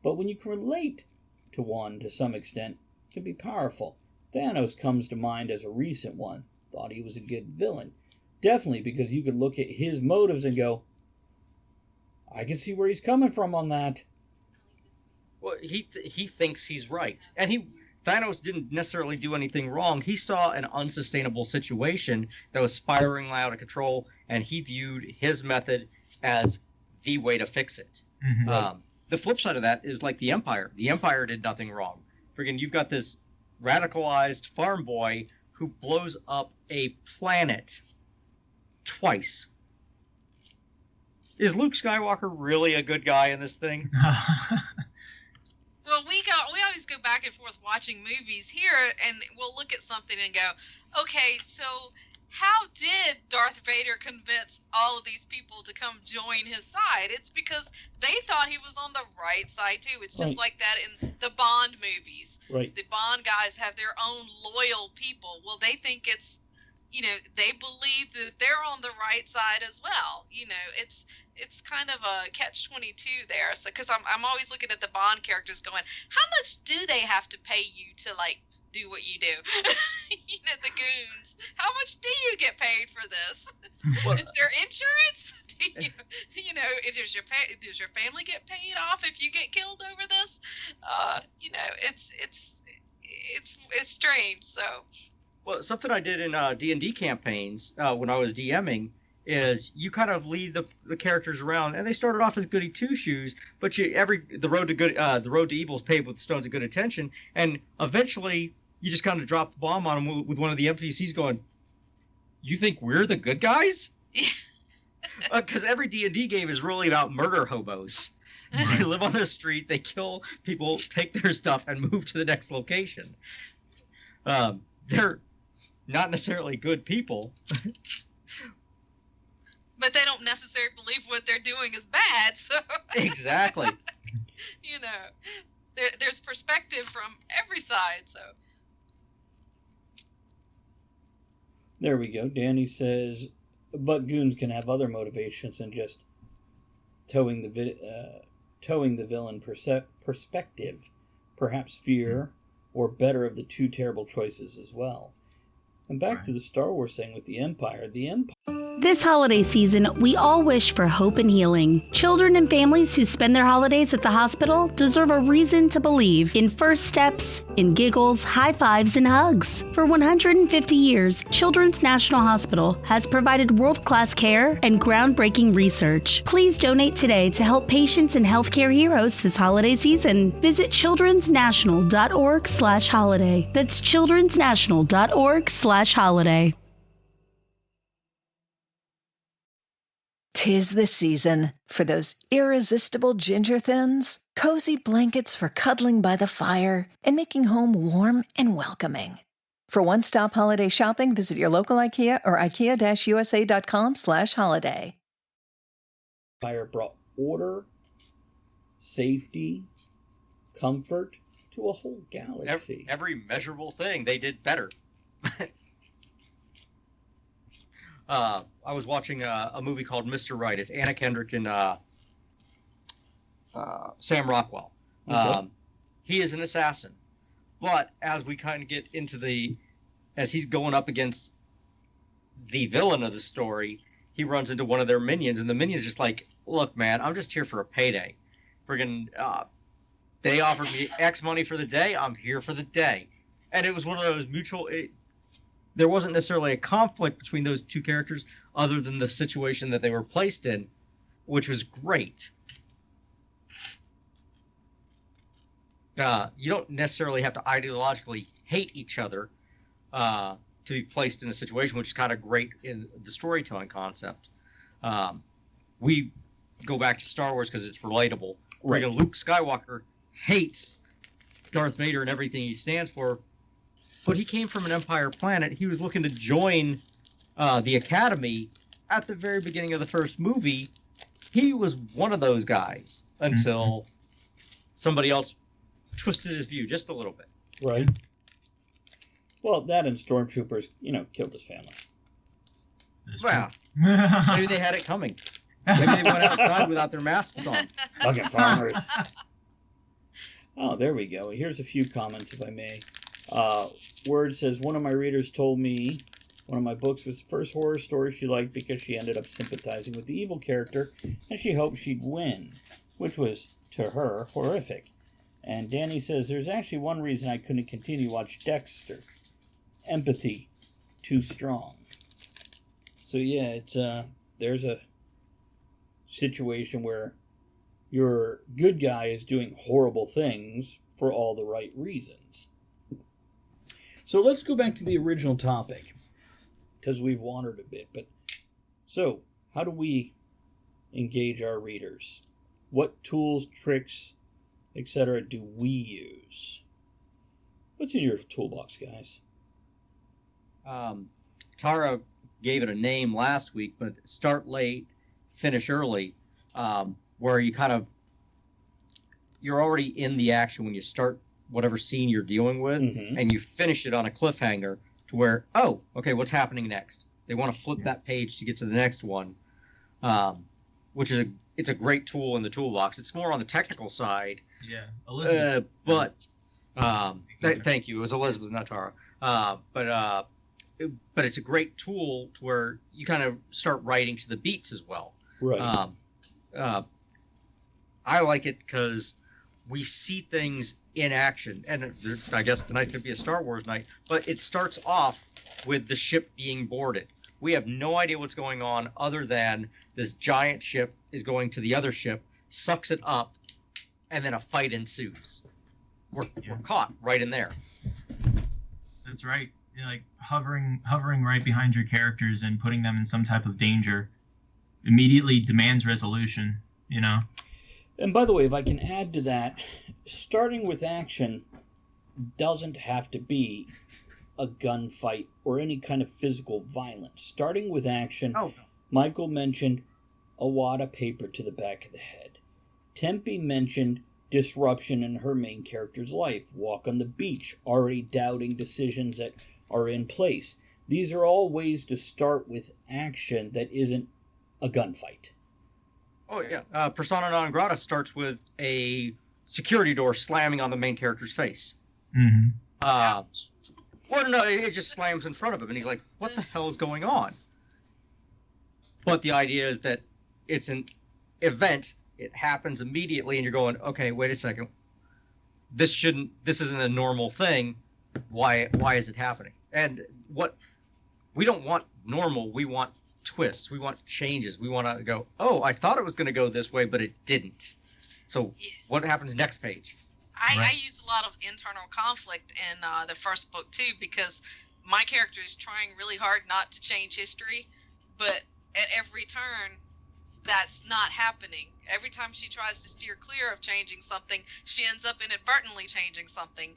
but when you can relate to one to some extent, it can be powerful. Thanos comes to mind as a recent one. Thought he was a good villain. Definitely because you could look at his motives and go, I can see where he's coming from on that. Well, he thinks he's right. And Thanos didn't necessarily do anything wrong. He saw an unsustainable situation that was spiraling out of control, and he viewed his method as the way to fix it. Mm-hmm. The flip side of that is like the Empire. The Empire did nothing wrong. Friggin' you've got this radicalized farm boy who blows up a planet twice. Is Luke Skywalker really a good guy in this thing? Well, we always go back and forth watching movies here, and we'll look at something and go, okay, so how did Darth Vader convince all of these people to come join his side? It's because they thought he was on the right side, too. It's just like that in the Bond movies. Right. The Bond guys have their own loyal people. Well, they think it's, they believe that they're on the right side as well. It's kind of a catch-22 there. So, because I'm always looking at the Bond characters going, how much do they have to pay you to, like, do what you do? The goons. How much do you get paid for this? Is there insurance? Does your family get paid off if you get killed over this? It's strange. So Well, something I did in D&D campaigns when I was DMing is you kind of lead the characters around, and they started off as goody two shoes, but the road to evil is paved with stones of good intention, and eventually you just kind of drop the bomb on them with one of the NPCs going, "You think we're the good guys?" Because every D&D game is really about murder hobos. They live on the street, they kill people, take their stuff, and move to the next location. They're not necessarily good people. But they don't necessarily believe what they're doing is bad, so... Exactly. You know, there's perspective from every side, so... There we go. Danny says, but goons can have other motivations than just towing the villain perspective, perhaps fear, or better of the two terrible choices as well. And back to the Star Wars thing with the Empire. This holiday season, we all wish for hope and healing. Children and families who spend their holidays at the hospital deserve a reason to believe in first steps, in giggles, high fives, and hugs. For 150 years, Children's National Hospital has provided world-class care and groundbreaking research. Please donate today to help patients and healthcare heroes this holiday season. Visit childrensnational.org/holiday. That's childrensnational.org/holiday. 'Tis the season for those irresistible ginger thins, cozy blankets for cuddling by the fire, and making home warm and welcoming. For one-stop holiday shopping, visit your local IKEA or ikea-usa.com/holiday. Empire brought order, safety, comfort to a whole galaxy. Every measurable thing they did better. I was watching a movie called Mr. Right. It's Anna Kendrick and Sam Rockwell. Okay. He is an assassin, but as we kind of get into as he's going up against the villain of the story, he runs into one of their minions, and the minion's just like, "Look, man, I'm just here for a payday. Friggin', they offered me X money for the day. I'm here for the day." And it was one of those mutual. There wasn't necessarily a conflict between those two characters other than the situation that they were placed in, which was great. You don't necessarily have to ideologically hate each other to be placed in a situation, which is kind of great in the storytelling concept. We go back to Star Wars because it's relatable. Right. Luke Skywalker hates Darth Vader and everything he stands for, but he came from an Empire planet. He was looking to join the Academy at the very beginning of the first movie. He was one of those guys until somebody else twisted his view just a little bit. Right. Well, that and stormtroopers, killed his family. Well, maybe they had it coming. Maybe they went outside without their masks on. Fucking farmers. Oh, there we go. Here's a few comments, if I may. Word says, one of my readers told me one of my books was the first horror story she liked because she ended up sympathizing with the evil character and she hoped she'd win, which was, to her, horrific. And Danny says, there's actually one reason I couldn't continue to watch Dexter. Empathy. Too strong. So yeah, it's there's a situation where your good guy is doing horrible things for all the right reasons. So let's go back to the original topic, because we've wandered a bit. But so, how do we engage our readers? What tools, tricks, etc. do we use? What's in your toolbox, guys? Tara gave it a name last week, but start late, finish early, where you're already in the action when you start whatever scene you're dealing with, and you finish it on a cliffhanger to where, oh, okay, what's happening next? They want to flip that page to get to the next one, which is it's a great tool in the toolbox. It's more on the technical side. Yeah, Elizabeth. Thank you. It was Elizabeth, not Tara. But it's a great tool to where you kind of start writing to the beats as well. Right. I like it because we see things in action, and I guess tonight's going to be a Star Wars night, but it starts off with the ship being boarded. We have no idea what's going on other than this giant ship is going to the other ship, sucks it up, and then a fight ensues. We're caught right in there. That's right. Like hovering right behind your characters and putting them in some type of danger immediately demands resolution, you know? And by the way, if I can add to that, starting with action doesn't have to be a gunfight or any kind of physical violence. Starting with action, Michael mentioned a wad of paper to the back of the head. Tempe mentioned disruption in her main character's life, walk on the beach, already doubting decisions that are in place. These are all ways to start with action that isn't a gunfight. Oh, yeah. Persona non grata starts with a security door slamming on the main character's face. Mm-hmm. Well, no, it just slams in front of him, and he's like, what the hell is going on? But the idea is that it's an event, it happens immediately, and you're going, okay, wait a second. This isn't a normal thing. Why is it happening? And we don't want normal, we want twists, we want changes. We want to go, oh, I thought it was going to go this way, but it didn't. So what happens next page? I use a lot of internal conflict in the first book too, because my character is trying really hard not to change history, but at every turn that's not happening. Every time she tries to steer clear of changing something, she ends up inadvertently changing something.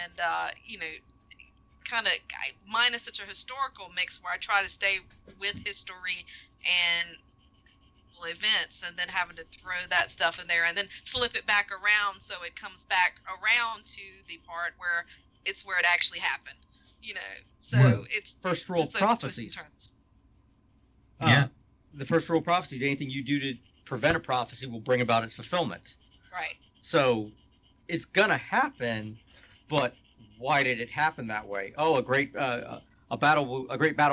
And mine is such a historical mix where I try to stay with history and events, and then having to throw that stuff in there and then flip it back around so it comes back around to the part where it actually happened. So it's first rule of prophecies. The first rule of prophecies: anything you do to prevent a prophecy will bring about its fulfillment. Right. So it's gonna happen, but why did it happen that way? Oh, a great battle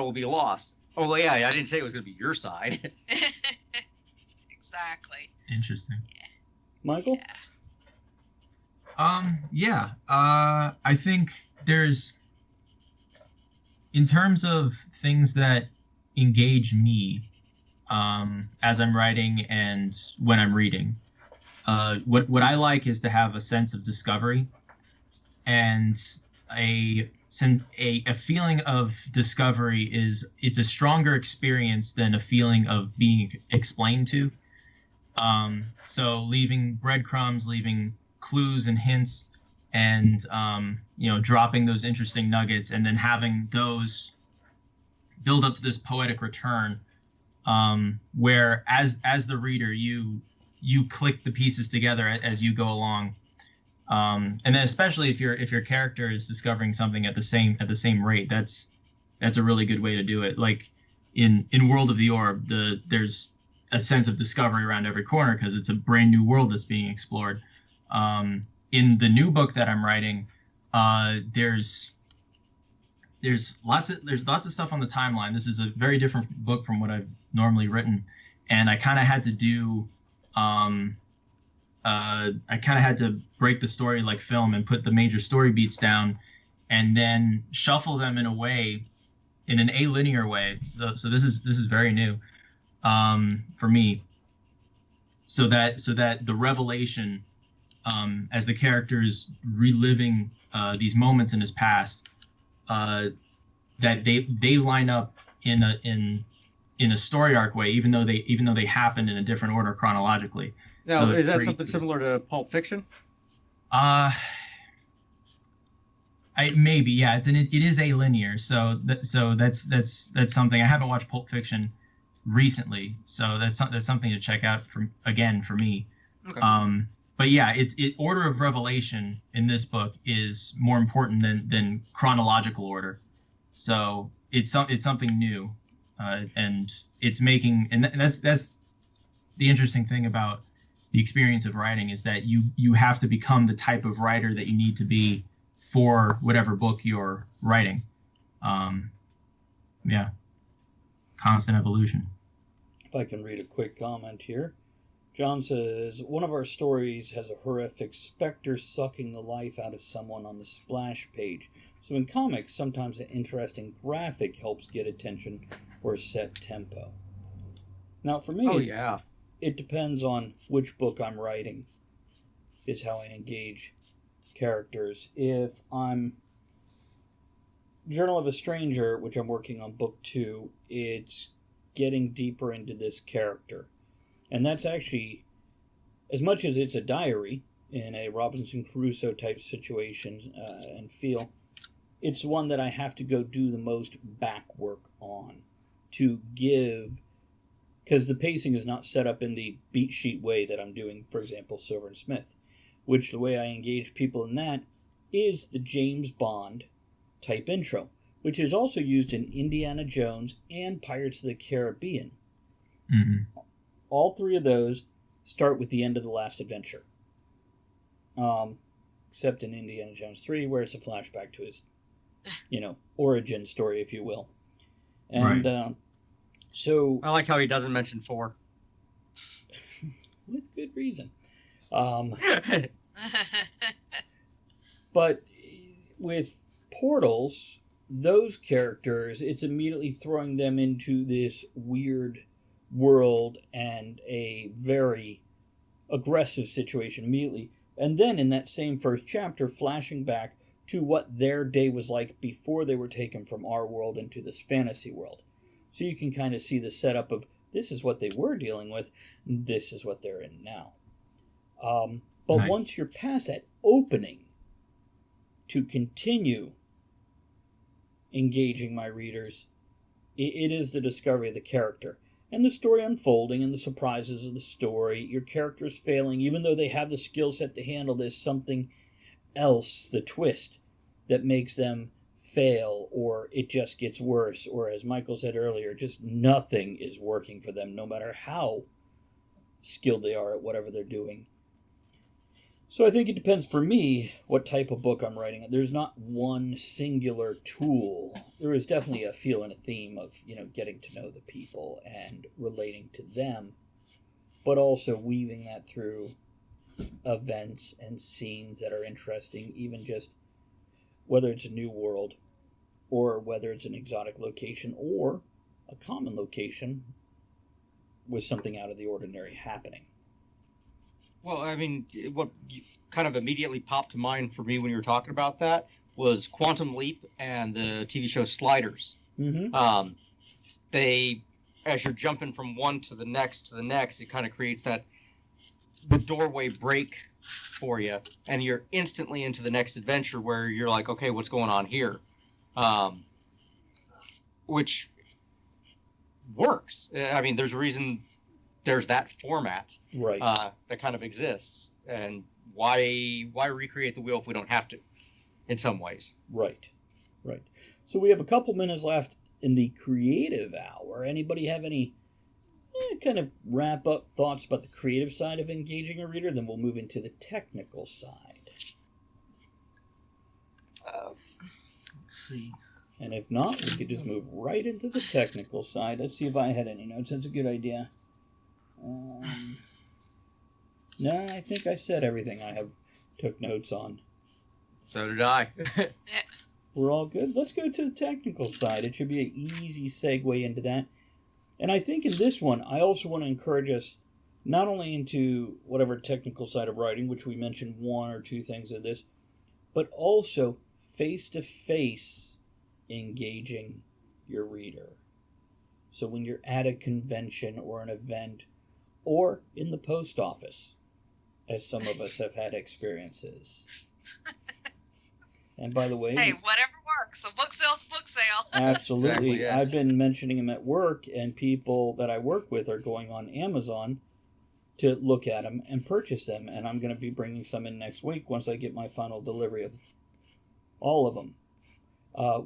will be lost. Oh yeah, I didn't say it was gonna be your side. Exactly. Interesting. Yeah. Michael? Yeah. I think there's, in terms of things that engage me as I'm writing and when I'm reading, what I like is to have a sense of discovery and a feeling of discovery. It's a stronger experience than a feeling of being explained to. So leaving breadcrumbs, leaving clues and hints, and dropping those interesting nuggets, and then having those build up to this poetic return, where as the reader you click the pieces together as you go along, and then especially if your character is discovering something at the same rate, that's a really good way to do it. Like in World of the Orb, there's a sense of discovery around every corner because it's a brand new world that's being explored. In the new book that I'm writing, there's lots of stuff on the timeline. This is a very different book from what I've normally written, and I kind of had to do break the story like film and put the major story beats down, and then shuffle them in an alinear way. So this is very new for me. So that the revelation, as the character's reliving these moments in his past, that they line up in a story arc way, even though they happened in a different order chronologically. Now, so is that something similar to Pulp Fiction? Maybe, yeah. It is alinear, so that's something. I haven't watched Pulp Fiction recently, so that's something to check out for me. Okay. But yeah, order of revelation in this book is more important than chronological order. So it's something new, and it's making, and that's the interesting thing about the experience of writing, is that you have to become the type of writer that you need to be for whatever book you're writing. Constant evolution. If I can read a quick comment here. John says, one of our stories has a horrific specter sucking the life out of someone on the splash page. So in comics, sometimes an interesting graphic helps get attention or set tempo. Now for me, it depends on which book I'm writing, is how I engage characters. If I'm Journal of a Stranger, which I'm working on book 2, it's getting deeper into this character. And that's actually, as much as it's a diary in a Robinson Crusoe type situation and feel, it's one that I have to go do the most back work on to give, because the pacing is not set up in the beat sheet way that I'm doing, for example, Silver and Smith, which the way I engage people in that is the James Bond type intro, which is also used in Indiana Jones and Pirates of the Caribbean. Mm-hmm. All three of those start with the end of the last adventure. Except in Indiana Jones 3, where it's a flashback to his, origin story, if you will. And right. So I like how he doesn't mention 4. With good reason. But with Portals, those characters, it's immediately throwing them into this weird world and a very aggressive situation immediately. And then in that same first chapter, flashing back to what their day was like before they were taken from our world into this fantasy world. So you can kind of see the setup of this is what they were dealing with, and this is what they're in now. But Nice. Once you're past that opening to continue engaging my readers, it is the discovery of the character and the story unfolding and the surprises of the story. Your characters failing, even though they have the skill set to handle this, something else, the twist that makes them fail, or it just gets worse, or as Michael said earlier, just nothing is working for them, no matter how skilled they are at whatever they're doing. So I think it depends for me what type of book I'm writing. There's not one singular tool. There is definitely a feel and a theme of, getting to know the people and relating to them, but also weaving that through events and scenes that are interesting, even just whether it's a new world or whether it's an exotic location or a common location with something out of the ordinary happening. Well, I mean, what kind of immediately popped to mind for me when you were talking about that was Quantum Leap and the TV show Sliders. Mm-hmm. They, as you're jumping from one to the next, it kind of creates the doorway break for you, and you're instantly into the next adventure where you're like, okay, what's going on here? Which works. I mean, there's a reason there's that format, right? That kind of exists, and why recreate the wheel if we don't have to? In some ways, right. So we have a couple minutes left in the creative hour. Anybody have any kind of wrap up thoughts about the creative side of engaging a reader? Then we'll move into the technical side. Let's see. And if not, we could just move right into the technical side. Let's see if I had any notes. That's a good idea. No, I think I said everything I took notes on. So did I. We're all good. Let's go to the technical side. It should be an easy segue into that. And I think in this one, I also want to encourage us not only into whatever technical side of writing, which we mentioned one or two things of this, but also face-to-face engaging your reader. So when you're at a convention or an event or in the post office, as some of us have had experiences. And by the way... Hey, whatever works. A book sale's a book sale. Absolutely. Exactly, yes. I've been mentioning them at work, and people that I work with are going on Amazon to look at them and purchase them. And I'm going to be bringing some in next week once I get my final delivery of all of them.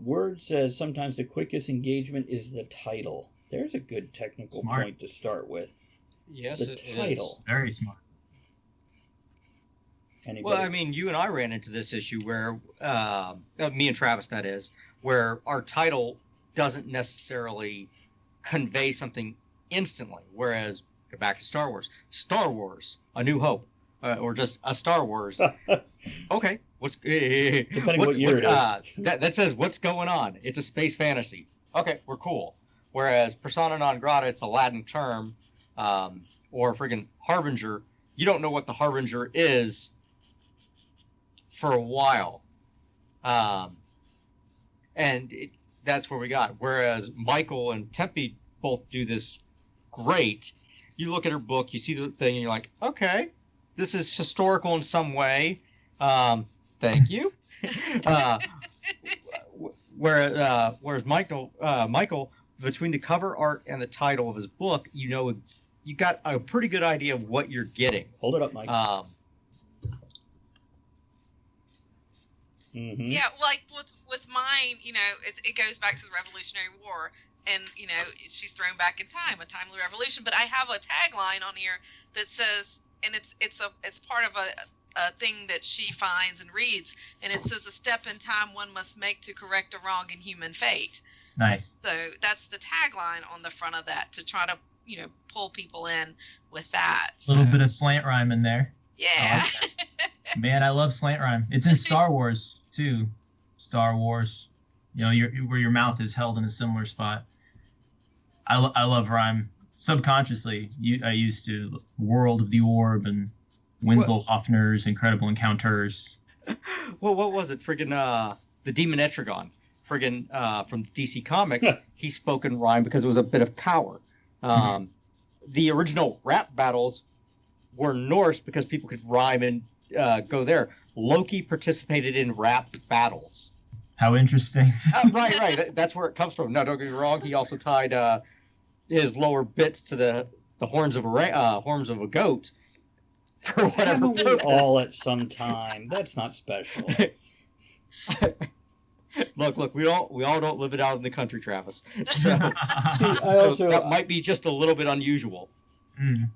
Word says sometimes the quickest engagement is the title. There's a good technical point to start with. Yes, the it title. is. Very smart. Anybody? Well, I mean, you and I ran into this issue where, me and Travis, that is, where our title doesn't necessarily convey something instantly. Whereas back to Star Wars. Star Wars, A New Hope, or just a Star Wars. Okay, Depending what year it is. That says what's going on. It's a space fantasy. Okay, we're cool. Whereas persona non grata, it's a Latin term, or friggin' harbinger. You don't know what the harbinger is for a while, and that's where we got. Whereas Michael and Tempe both do this great. You look at her book, you see the thing, and you're like, okay, this is historical in some way. Thank you. Whereas Michael, between the cover art and the title of his book, you got a pretty good idea of what you're getting. Hold it up, Mike. Yeah, like with mine, it goes back to the Revolutionary War, and she's thrown back in time, a timely revolution. But I have a tagline on here that says, and it's part of a thing that she finds and reads, and it says, "A step in time one must make to correct a wrong in human fate." Nice. So that's the tagline on the front of that, to try to pull people in with that. A little bit of slant rhyme in there. Yeah. Man, I love slant rhyme. It's in Star Wars too. Star Wars, where your mouth is held in a similar spot. I love rhyme. Subconsciously, I used to World of the Orb and Winslow Hoffner's Incredible Encounters. Well, what was it? Friggin' the Demon Etrigan. Friggin' from DC Comics, he spoke in rhyme because it was a bit of power. The original rap battles were Norse because people could rhyme and go there. Loki participated in rap battles. How interesting. Right. That's where it comes from. No, don't get me wrong. He also tied his lower bits to the horns of a goat for whatever Haven't we purpose. all at some time? That's not special. Look, we all don't live it out in the country, Travis. So, See, that might be just a little bit unusual.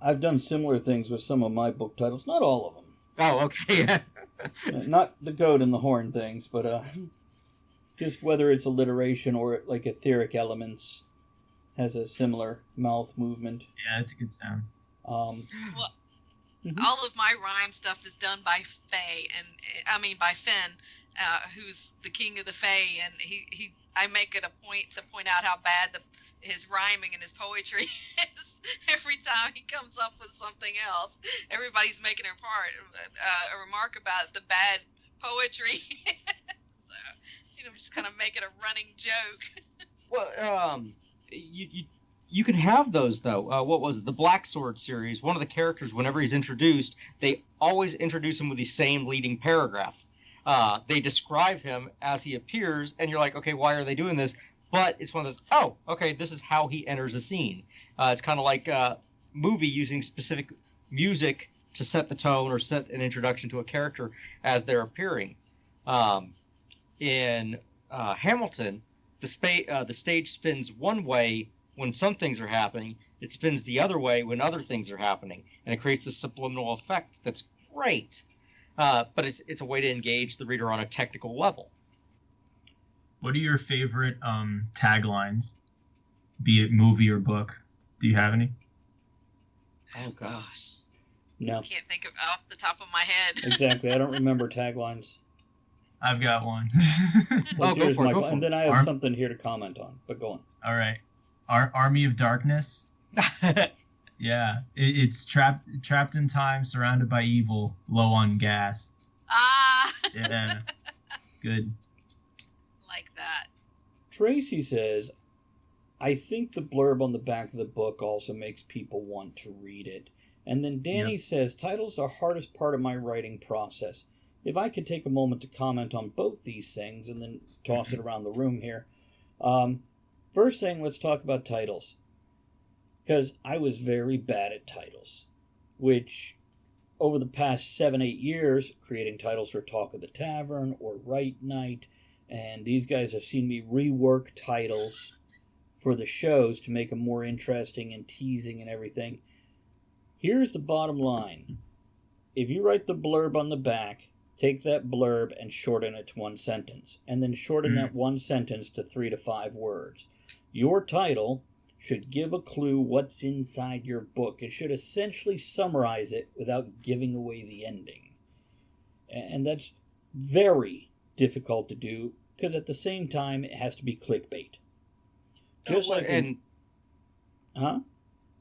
I've done similar things with some of my book titles, not all of them. Oh, okay. Not the goat and the horn things, but just whether it's alliteration or like etheric elements has a similar mouth movement. Yeah, it's a good sound. All of my rhyme stuff is done by by Finn, who's the king of the Fae, and I make it a point to point out how bad his rhyming and his poetry is. Every time he comes up with something else, everybody's making a remark about the bad poetry. So, just kind of make it a running joke. Well, you can have those though. What was it? The Black Sword series. One of the characters, whenever he's introduced, they always introduce him with the same leading paragraph. They describe him as he appears, and you're like, okay, why are they doing this? But it's one of those, oh, okay, this is how he enters a scene. It's kind of like a movie using specific music to set the tone or set an introduction to a character as they're appearing. In Hamilton, the stage spins one way when some things are happening. It spins the other way when other things are happening, and it creates this subliminal effect that's great. But it's a way to engage the reader on a technical level. What are your favorite taglines, be it movie or book? Do you have any? Oh, gosh. No. I can't think of off the top of my head. Exactly. I don't remember taglines. I've got one. What's go yours, for it, Michael? go for And it. then I have something here to comment on, but go on. All right. Army of Darkness. Yeah. It's trapped in time, surrounded by evil, low on gas. Yeah. Good. Like that. Tracy says, I think the blurb on the back of the book also makes people want to read it. And then Danny says, titles are the hardest part of my writing process. If I could take a moment to comment on both these things and then toss it around the room here. First thing, let's talk about titles. Because I was very bad at titles. Which, over the past 7-8 years, creating titles for Talk of the Tavern or Write Night, and these guys have seen me rework titles for the shows to make them more interesting and teasing and everything. Here's the bottom line. If you write the blurb on the back, take that blurb and shorten it to one sentence, and then shorten that one sentence to 3 to 5 words. Your title should give a clue what's inside your book. It should essentially summarize it without giving away the ending. And that's very difficult to do because at the same time it has to be clickbait. Just like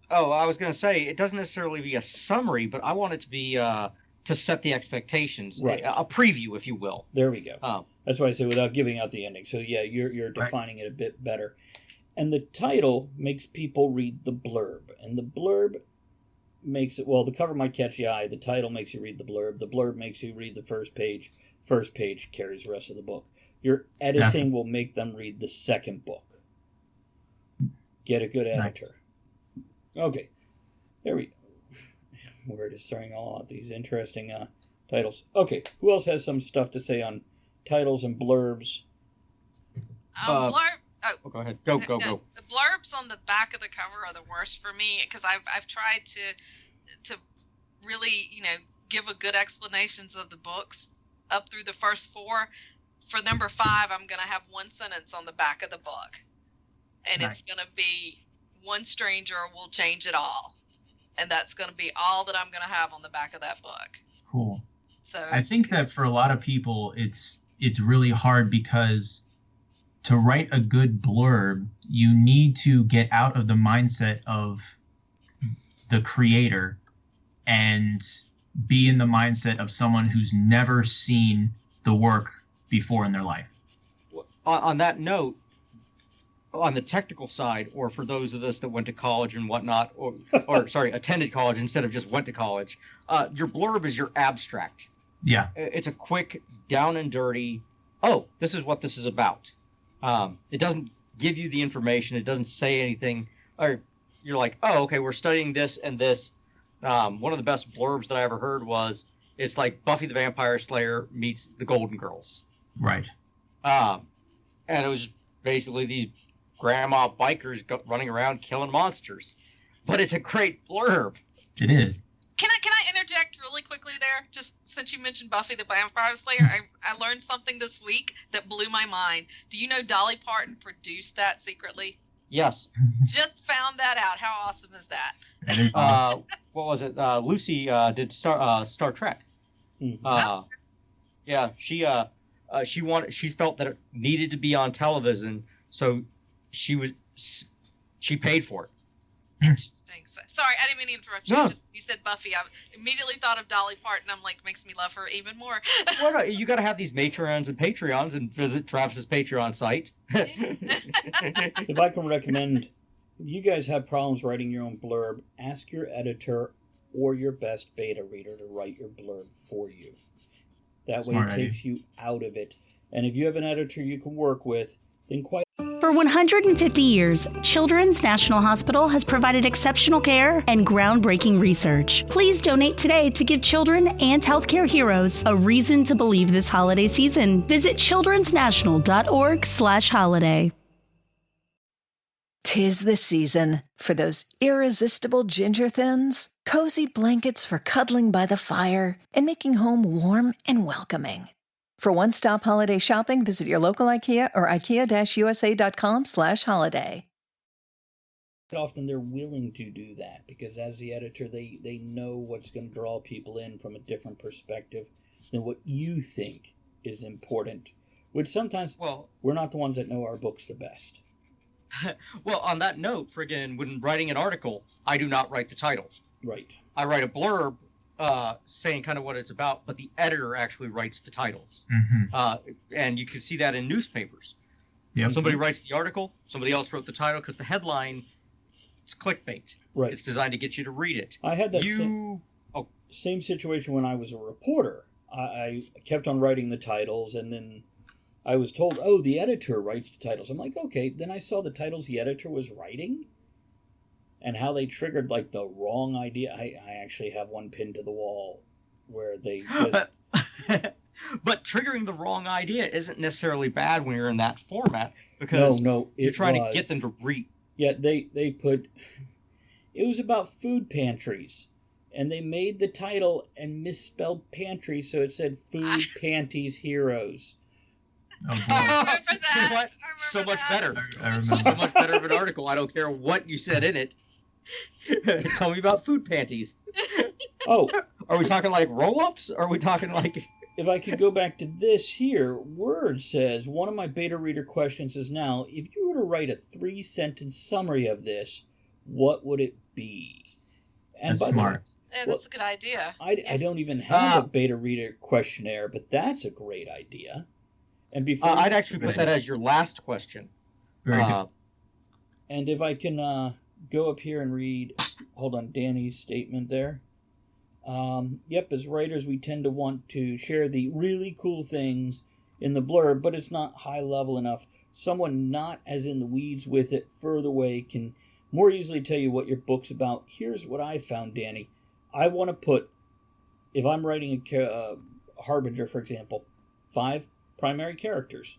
Oh, I was going to say, it doesn't necessarily be a summary, but I want it to be to set the expectations. Right. A preview, if you will. There we go. That's why I say without giving out the ending. So yeah, you're defining it a bit better. And the title makes people read the blurb. And the blurb makes it, well, the cover might catch the eye. The title makes you read the blurb. The blurb makes you read the first page. First page carries the rest of the book. Your editing will make them read the second book. Get a good editor. Nice. Okay. There we go. We're just throwing all out these interesting titles. Okay. Who else has some stuff to say on titles and blurbs? Go ahead. Go. The blurbs on the back of the cover are the worst for me because I've tried to really, give a good explanations of the books up through the first 4. For number 5, I'm going to have one sentence on the back of the book. And It's going to be, one stranger will change it all. And that's going to be all that I'm going to have on the back of that book. Cool. So I think that for a lot of people, it's really hard because to write a good blurb, you need to get out of the mindset of the creator and be in the mindset of someone who's never seen the work before in their life. On that note, on the technical side, or for those of us that went to college and whatnot, or attended college instead of just went to college, your blurb is your abstract. Yeah. It's a quick, down and dirty, this is what this is about. It doesn't give you the information. It doesn't say anything. Or you're like, okay, we're studying this and this. One of the best blurbs that I ever heard was, it's like Buffy the Vampire Slayer meets the Golden Girls. Right. And it was basically these grandma bikers running around killing monsters. But it's a great blurb. It is. Can I interject really quickly there? Just since you mentioned Buffy the Vampire Slayer, I learned something this week that blew my mind. Do you know Dolly Parton produced that secretly? Yes. Just found that out. How awesome is that? What was it? Lucy did Star Trek. Yeah, she felt that it needed to be on television, so she paid for it. Interesting. Sorry, I didn't mean to interrupt you. No. You said Buffy. I immediately thought of Dolly Parton. I'm like, makes me love her even more. Well, no, you got to have these matrons and Patreons and visit Travis's Patreon site. If I can recommend, if you guys have problems writing your own blurb, ask your editor or your best beta reader to write your blurb for you. That way it takes you out of it. And if you have an editor you can work with, then For 150 years, Children's National Hospital has provided exceptional care and groundbreaking research. Please donate today to give children and healthcare heroes a reason to believe this holiday season. Visit childrensnational.org/holiday. 'Tis the season for those irresistible ginger thins, cozy blankets for cuddling by the fire, and making home warm and welcoming. For one-stop holiday shopping, visit your local IKEA or ikea-usa.com/holiday. often they're willing to do that because as the editor, they know what's going to draw people in from a different perspective than what you think is important, which sometimes we're not the ones that know our books the best. Well, on that note, friggin', when writing an article, I do not write the title. Right. I write a blurb saying kind of what it's about, but the editor actually writes the titles. Mm-hmm. And you can see that in newspapers. Yep. Somebody writes the article, somebody else wrote the title, because the headline, it's clickbait. Right. It's designed to get you to read it. I had that same situation when I was a reporter. I kept on writing the titles, and then I was told, the editor writes the titles. I'm like, okay. Then I saw the titles the editor was writing and how they triggered, like, the wrong idea. I actually have one pinned to the wall where they just... But triggering the wrong idea isn't necessarily bad when you're in that format, because you're trying to get them to read. Yeah, they put... It was about food pantries. And they made the title and misspelled pantry, so it said Food Panties Heroes. Oh, boy. I remember You know that. what? I remember So much that. better. I remember. So much better of an article. I don't care what you said in it. Tell me about food panties. Oh, Are we talking like roll-ups? Are we talking like... if I could go back to this here, Word says, one of my beta reader questions is now, if you were to write a 3-sentence summary of this, what would it be? And That's by the way, smart. Yeah, that's a good idea. I don't even have a beta reader questionnaire, but that's a great idea. And before I'd actually put that as your last question. Very good. and if I can go up here and read, hold on, Danny's statement there. Yep, as writers, we tend to want to share the really cool things in the blurb, but it's not high level enough. Someone not as in the weeds with it further away can more easily tell you what your book's about. Here's what I found, Danny. I want to put, if I'm writing a Harbinger, for example, 5 primary characters.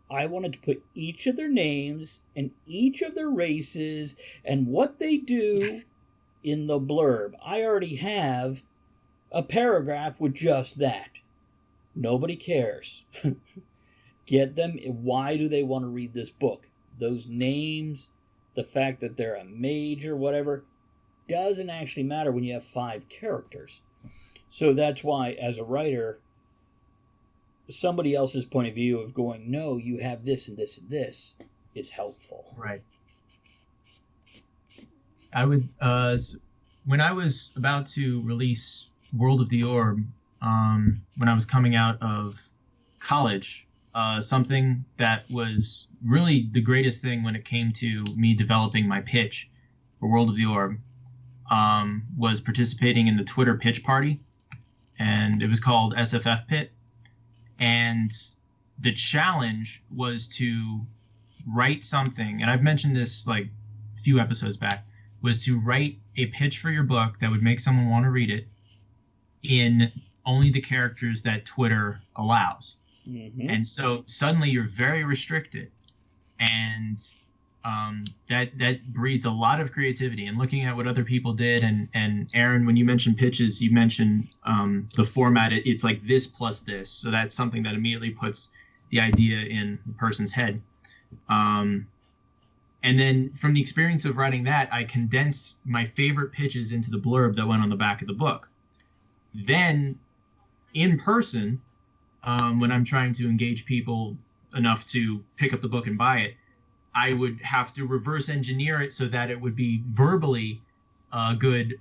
I wanted to put each of their names and each of their races and what they do in the blurb. I already have a paragraph with just that. Nobody cares. Get them. Why do they want to read this book? Those names, the fact that they're a mage or whatever, doesn't actually matter when you have 5 characters. So that's why, as a writer, somebody else's point of view of going, no, you have this and this and this, is helpful. Right. I would, when I was about to release World of the Orb, when I was coming out of college, something that was really the greatest thing when it came to me developing my pitch for World of the Orb was participating in the Twitter pitch party, and it was called SFF Pit. And the challenge was to write something, and I've mentioned this like a few episodes back, was to write a pitch for your book that would make someone want to read it in only the characters that Twitter allows. Mm-hmm. And so suddenly you're very restricted, and that breeds a lot of creativity. And looking at what other people did, and Aaron, when you mentioned pitches, you mentioned the format. It's like this plus this, so that's something that immediately puts the idea in the person's head. And then from the experience of writing that, I condensed my favorite pitches into the blurb that went on the back of the book. Then in person, when I'm trying to engage people enough to pick up the book and buy it, I would have to reverse engineer it so that it would be verbally a good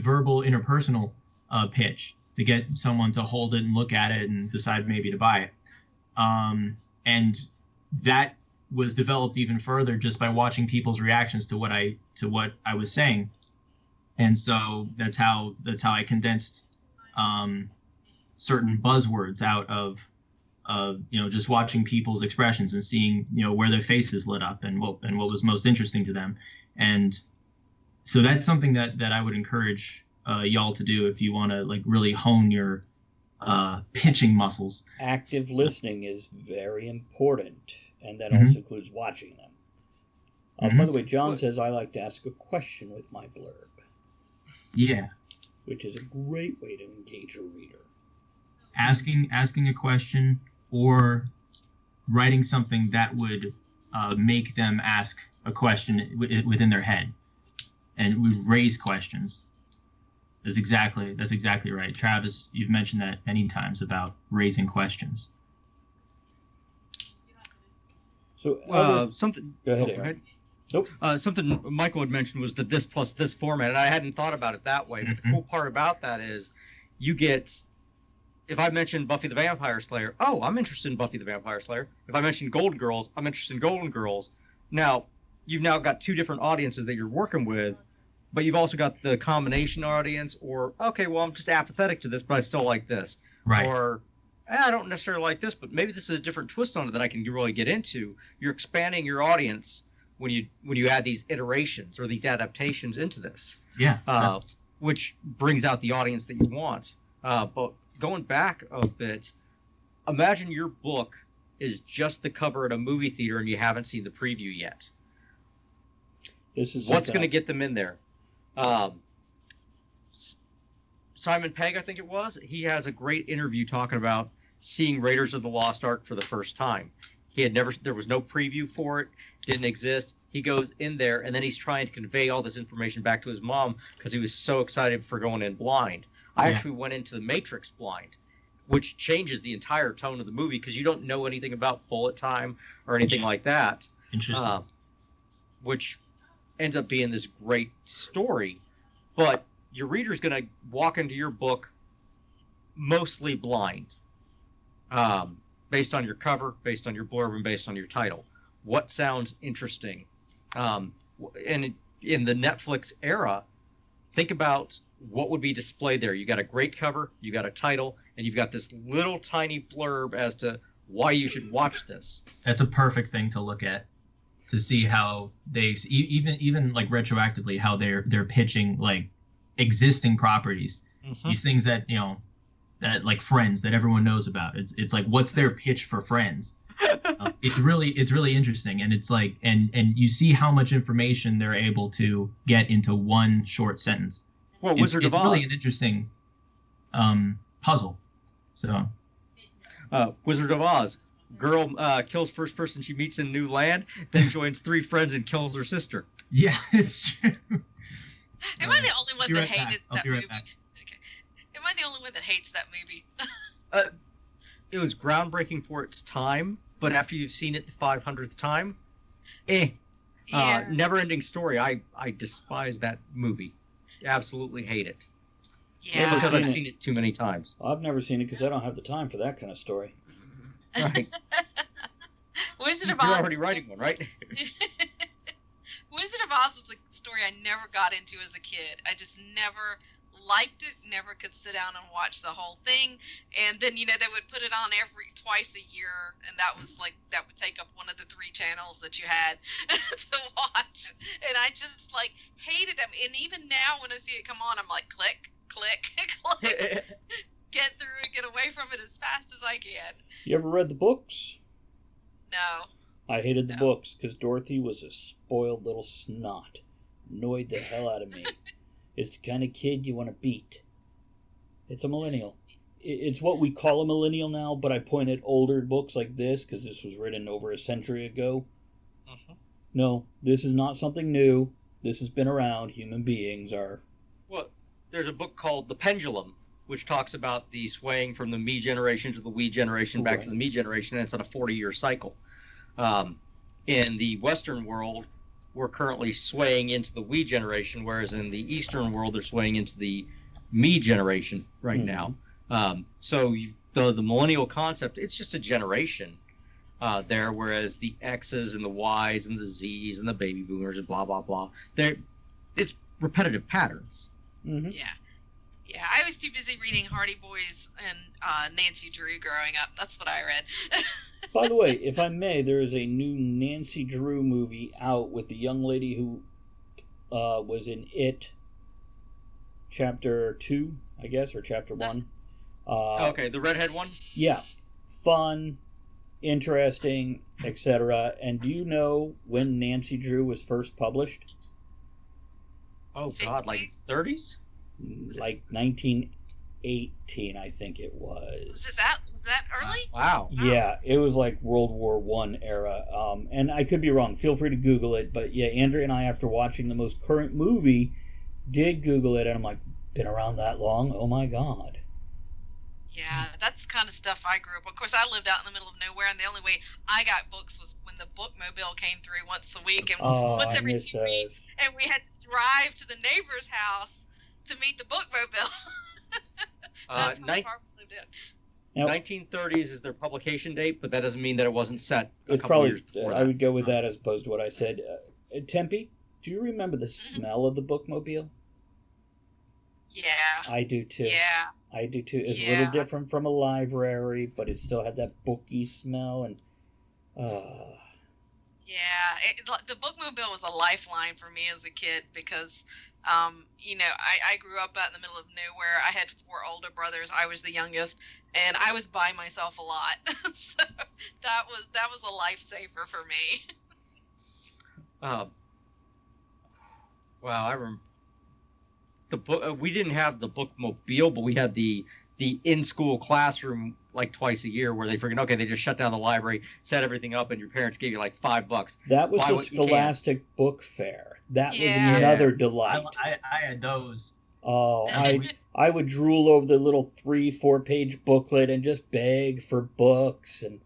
verbal interpersonal pitch to get someone to hold it and look at it and decide maybe to buy it. And that was developed even further just by watching people's reactions to what I was saying. And so that's how I condensed certain buzzwords out of just watching people's expressions and seeing where their faces lit up and what was most interesting to them. And so that's something that I would encourage y'all to do if you want to like really hone your pitching muscles. Active listening is very important, and that Mm-hmm. also includes watching them. By the way, John says I like to ask a question with my blurb. Yeah. Which is a great way to engage a reader. Asking a question or writing something that would make them ask a question within their head, and we raise questions. That's exactly right, Travis. You've mentioned that many times about raising questions. So something. Go ahead, oh, Aaron. go ahead. Nope. Something Michael had mentioned was the this plus this format, and I hadn't thought about it that way. But the cool part about that is you get, if I mention Buffy the Vampire Slayer, oh, I'm interested in Buffy the Vampire Slayer. If I mention Golden Girls, I'm interested in Golden Girls. Now, you've now got 2 different audiences that you're working with, but you've also got the combination audience, or, okay, well, I'm just apathetic to this, but I still like this. Right. Or, I don't necessarily like this, but maybe this is a different twist on it that I can really get into. You're expanding your audience when you add these iterations or these adaptations into this. Yeah. Which brings out the audience that you want. But going back a bit, imagine your book is just the cover at a movie theater and you haven't seen the preview yet. This is what's going to get them in there. Simon Pegg, I think it was, he has a great interview talking about seeing Raiders of the Lost Ark for the first time. There was no preview for it, didn't exist. He goes in there, and then he's trying to convey all this information back to his mom because he was so excited for going in blind. I actually went into the Matrix blind, which changes the entire tone of the movie because you don't know anything about bullet time or anything like that. Interesting. Which ends up being this great story, but your reader's going to walk into your book mostly blind, based on your cover, based on your blurb, and based on your title. What sounds interesting? And in the Netflix era, think about what would be displayed there. You got a great cover, you got a title, and you've got this little tiny blurb as to why you should watch this. That's a perfect thing to look at, to see how they even like retroactively how they're pitching like existing properties. These things that that like Friends that everyone knows about. It's like, what's their pitch for Friends? It's really interesting, and it's like and you see how much information they're able to get into one short sentence. Well, Wizard of Oz. It's really an interesting puzzle. So, Wizard of Oz. Girl kills first person she meets in new land, then joins 3 friends and kills her sister. Yeah, it's true. Am I the only one that hated that movie? Back. Okay. Am I the only one that hates that movie? It was groundbreaking for its time, but after you've seen it the 500th time, never-ending story. I despise that movie. Absolutely hate it. Yeah. Because I've seen it too many times. I've never seen it because I don't have the time for that kind of story. Right. Wizard of You're Oz. already writing one, right? Wizard of Oz was a story I never got into as a kid. I just never liked it, never could sit down and watch the whole thing. And then, they would put it on twice a year, and that would take up one of the 3 channels that you had to watch. And I just hated them. And even now when I see it come on, I'm like, click, click, click. Get through it, get away from it as fast as I can. You ever read the books? No. I hated the books because Dorothy was a spoiled little snot. Annoyed the hell out of me. It's the kind of kid you want to beat. It's a millennial. It's what we call a millennial now, but I point at older books like this because this was written over a century ago. No, this is not something new. This has been around. Human beings are... Well, there's a book called The Pendulum, which talks about the swaying from the me generation to the we generation back to the me generation, and it's on a 40-year cycle. In the Western world, we're currently swaying into the we generation, whereas in the Eastern world, they're swaying into the me generation right now. So the millennial concept, it's just a generation there, whereas the X's and the Y's and the Z's and the baby boomers and blah, blah, blah, it's repetitive patterns. Yeah. Yeah, I was too busy reading Hardy Boys and Nancy Drew growing up. That's what I read. By the way, if I may, there is a new Nancy Drew movie out with the young lady who was in It, Chapter 2, I guess, or Chapter 1. Okay, the redhead one? Yeah. Fun, interesting, etc. And do you know when Nancy Drew was first published? Oh, God, like 30s? Like 1918, I think it was. Was that early? Wow. Yeah, it was like World War I era. And I could be wrong. Feel free to Google it. But yeah, Andrea and I, after watching the most current movie, did Google it. And I'm like, been around that long? Oh my God. Yeah, that's the kind of stuff I grew up. Of course, I lived out in the middle of nowhere, and the only way I got books was when the bookmobile came through once a week, and once every 2 weeks, and we had to drive to the neighbor's house to meet the bookmobile. That's how far we lived in. Now, 1930s is their publication date, but that doesn't mean that it wasn't set a it's couple probably, years before I that. would go with that as opposed to what I said. Tempe, do you remember the smell of the bookmobile? Yeah. I do too. Yeah. I do too. It's a little different from a library, but it still had that booky smell. And Yeah, the bookmobile was a lifeline for me as a kid because, I grew up out in the middle of nowhere. I had 4 older brothers. I was the youngest, and I was by myself a lot. So that was a lifesaver for me. Wow, I remember the book. We didn't have the bookmobile, but we had the in-school classroom like twice a year where they they just shut down the library, set everything up, and your parents gave you like $5. That was Buy the what you can. Scholastic Book Fair. That was Yeah. another delight. I had those. Oh, I would drool over the little 3-4 page booklet and just beg for books. And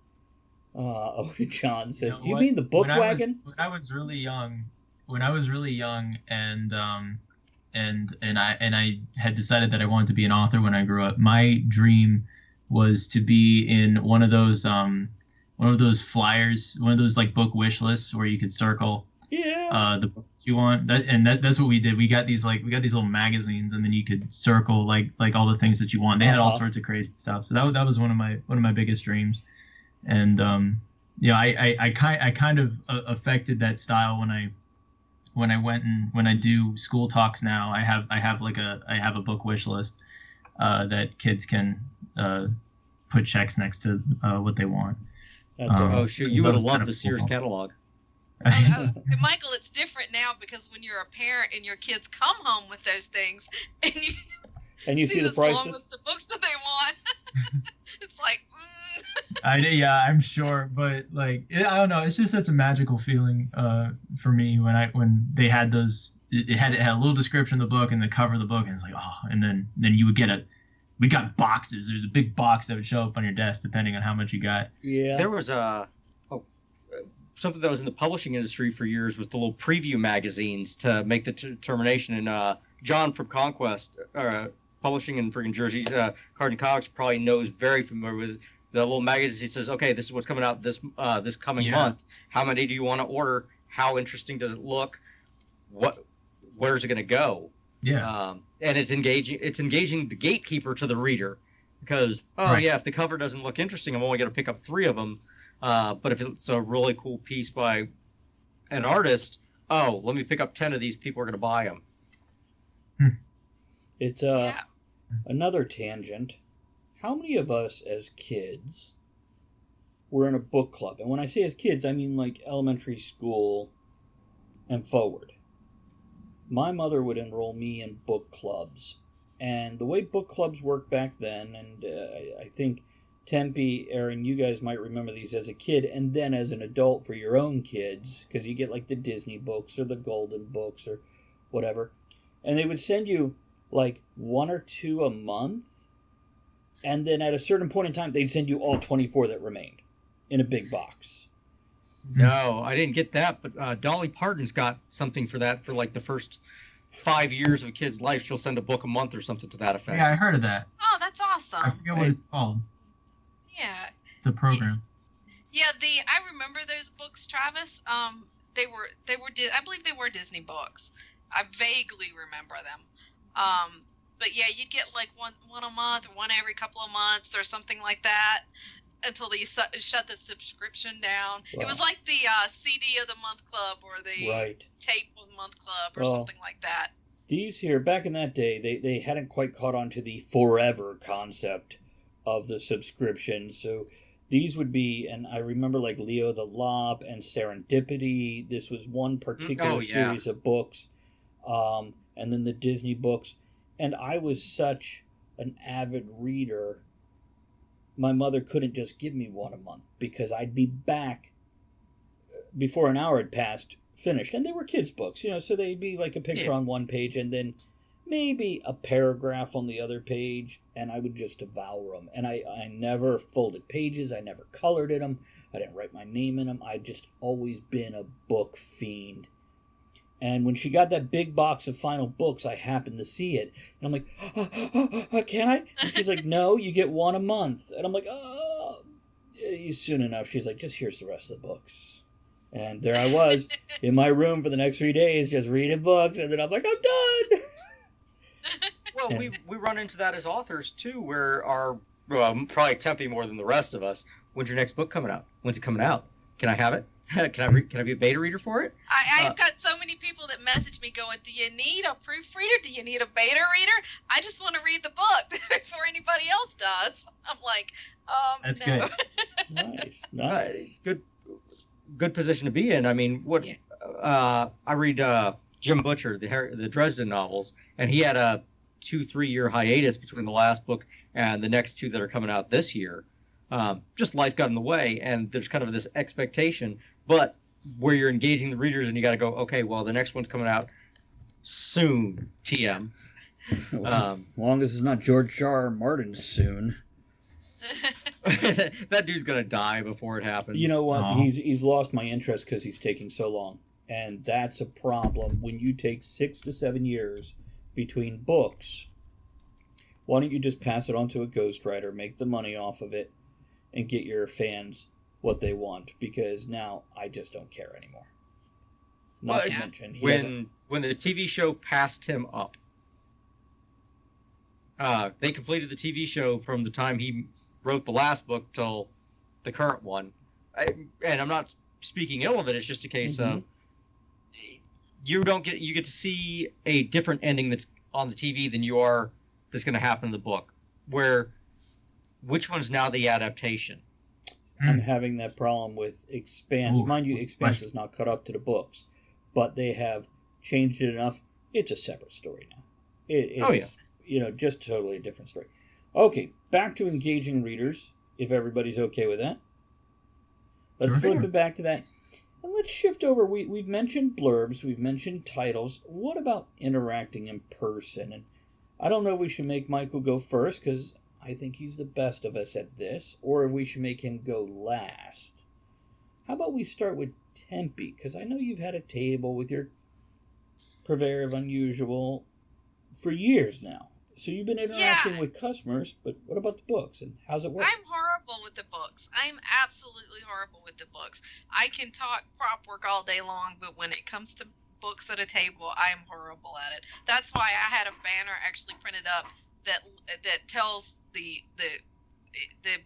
John says, "Do you mean the book wagon?" When I was really young, and I had decided that I wanted to be an author when I grew up, my dream was to be in one of those flyers, one of those like book wish lists where you could circle the book you want. That's what we did. We got these little magazines, and then you could circle like all the things that you want. They had all sorts of crazy stuff. So that was one of my biggest dreams. And I kind of affected that style when I when I do school talks now. I have a book wish list that kids can put checks next to what they want. Oh shoot, you would have loved the Sears catalog. And Michael, it's different now because when you're a parent and your kids come home with those things and you see the this long prices. list of books that they want, it's like, I'm sure, but like I don't know, it's just such a magical feeling for me when they had those. It had a little description of the book and the cover of the book, and it's like, oh, and then you would get we got boxes. There's a big box that would show up on your desk depending on how much you got. Yeah, there was something that was in the publishing industry for years was the little preview magazines to make the determination. And John from Conquest Publishing in friggin' Jersey, Carden Comics probably knows, very familiar with the little magazine. It says, okay, this is what's coming out this coming month. How many do you want to order? How interesting does it look? Where's it going to go? Yeah. And it's engaging the gatekeeper to the reader, because if the cover doesn't look interesting, I'm only going to pick up 3 of them. But if it's a really cool piece by an artist, let me pick up 10 of these. People are going to buy them. It's another tangent. How many of us as kids were in a book club? And when I say as kids, I mean like elementary school and forward. My mother would enroll me in book clubs. And the way book clubs worked back then, and I think Tempe, Aaron, you guys might remember these as a kid and then as an adult for your own kids, because you get like the Disney books or the Golden books or whatever. And they would send you like 1 or 2 a month. And then at a certain point in time, they'd send you all 24 that remained in a big box. No, I didn't get that. But Dolly Parton's got something for that for like the first 5 years of a kid's life. She'll send a book a month or something to that effect. Yeah, I heard of that. oh, that's awesome. I forget what it's called. Yeah. It's a program. Yeah, I remember those books, Travis. They were I believe they were Disney books. I vaguely remember them. But yeah, you'd get like one a month or one every couple of months or something like that until they shut the subscription down. Wow. It was like the CD of the month club or the tape of the month club or something like that. These here, back in that day, they hadn't quite caught on to the forever concept of the subscription. So these would be, and I remember like Leo the Lop and Serendipity. This was one particular series of books. And then the Disney books. And I was such an avid reader, my mother couldn't just give me one a month because I'd be back before an hour had passed, finished. And they were kids' books, so they'd be like a picture on one page and then maybe a paragraph on the other page, and I would just devour them. And I never folded pages. I never colored in them. I didn't write my name in them. I'd just always been a book fiend. And when she got that big box of final books, I happened to see it. And I'm like, can I? And she's like, no, you get one a month. And I'm like, soon enough, she's like, just here's the rest of the books. And there I was in my room for the next 3 days, just reading books. And then I'm like, I'm done. Well, we run into that as authors, too, where probably Tempe more than the rest of us. When's your next book coming out? When's it coming out? Can I have it? Can I be a beta reader for it? I've got so many people that message me going, do you need a proofreader? Do you need a beta reader? I just want to read the book before anybody else does. I'm like, That's no. good. Nice. Good position to be in. I mean, I read Jim Butcher, the Dresden novels, and he had a 2-3 year hiatus between the last book and the next 2 that are coming out this year. just life got in the way, and there's kind of this expectation, but where you're engaging the readers, and you got to go, okay, well, the next one's coming out soon, TM. As long as it's not George R. R. Martin soon. That dude's gonna die before it happens. You know what? Aw. He's lost my interest because he's taking so long, and that's a problem when you take 6 to 7 years between books. Why don't you just pass it on to a ghostwriter, make the money off of it, and get your fans what they want? Because now I just don't care anymore. Not to mention when the TV show passed him up, they completed the TV show from the time he wrote the last book till the current one. And I'm not speaking ill of it. It's just a case of you get to see a different ending that's on the TV than that's going to happen in the book. Which one's now the adaptation? I'm having that problem with Expanse. Ooh, Mind you, Expanse question. is not cut up to the books, but they have changed it enough. It's a separate story now. It's, just totally a different story. Okay, back to engaging readers, if everybody's okay with that. Let's flip it back to that. And let's shift over. We've mentioned blurbs, we've mentioned titles. What about interacting in person? And I don't know if we should make Michael go first, because I think he's the best of us at this, or if we should make him go last. How about we start with Tempe? Because I know you've had a table with your purveyor of unusual for years now. So you've been interacting with customers, but what about the books, and how's it work? I'm horrible with the books. I'm absolutely horrible with the books. I can talk prop work all day long, but when it comes to books at a table, I'm horrible at it. That's why I had a banner actually printed up that tells the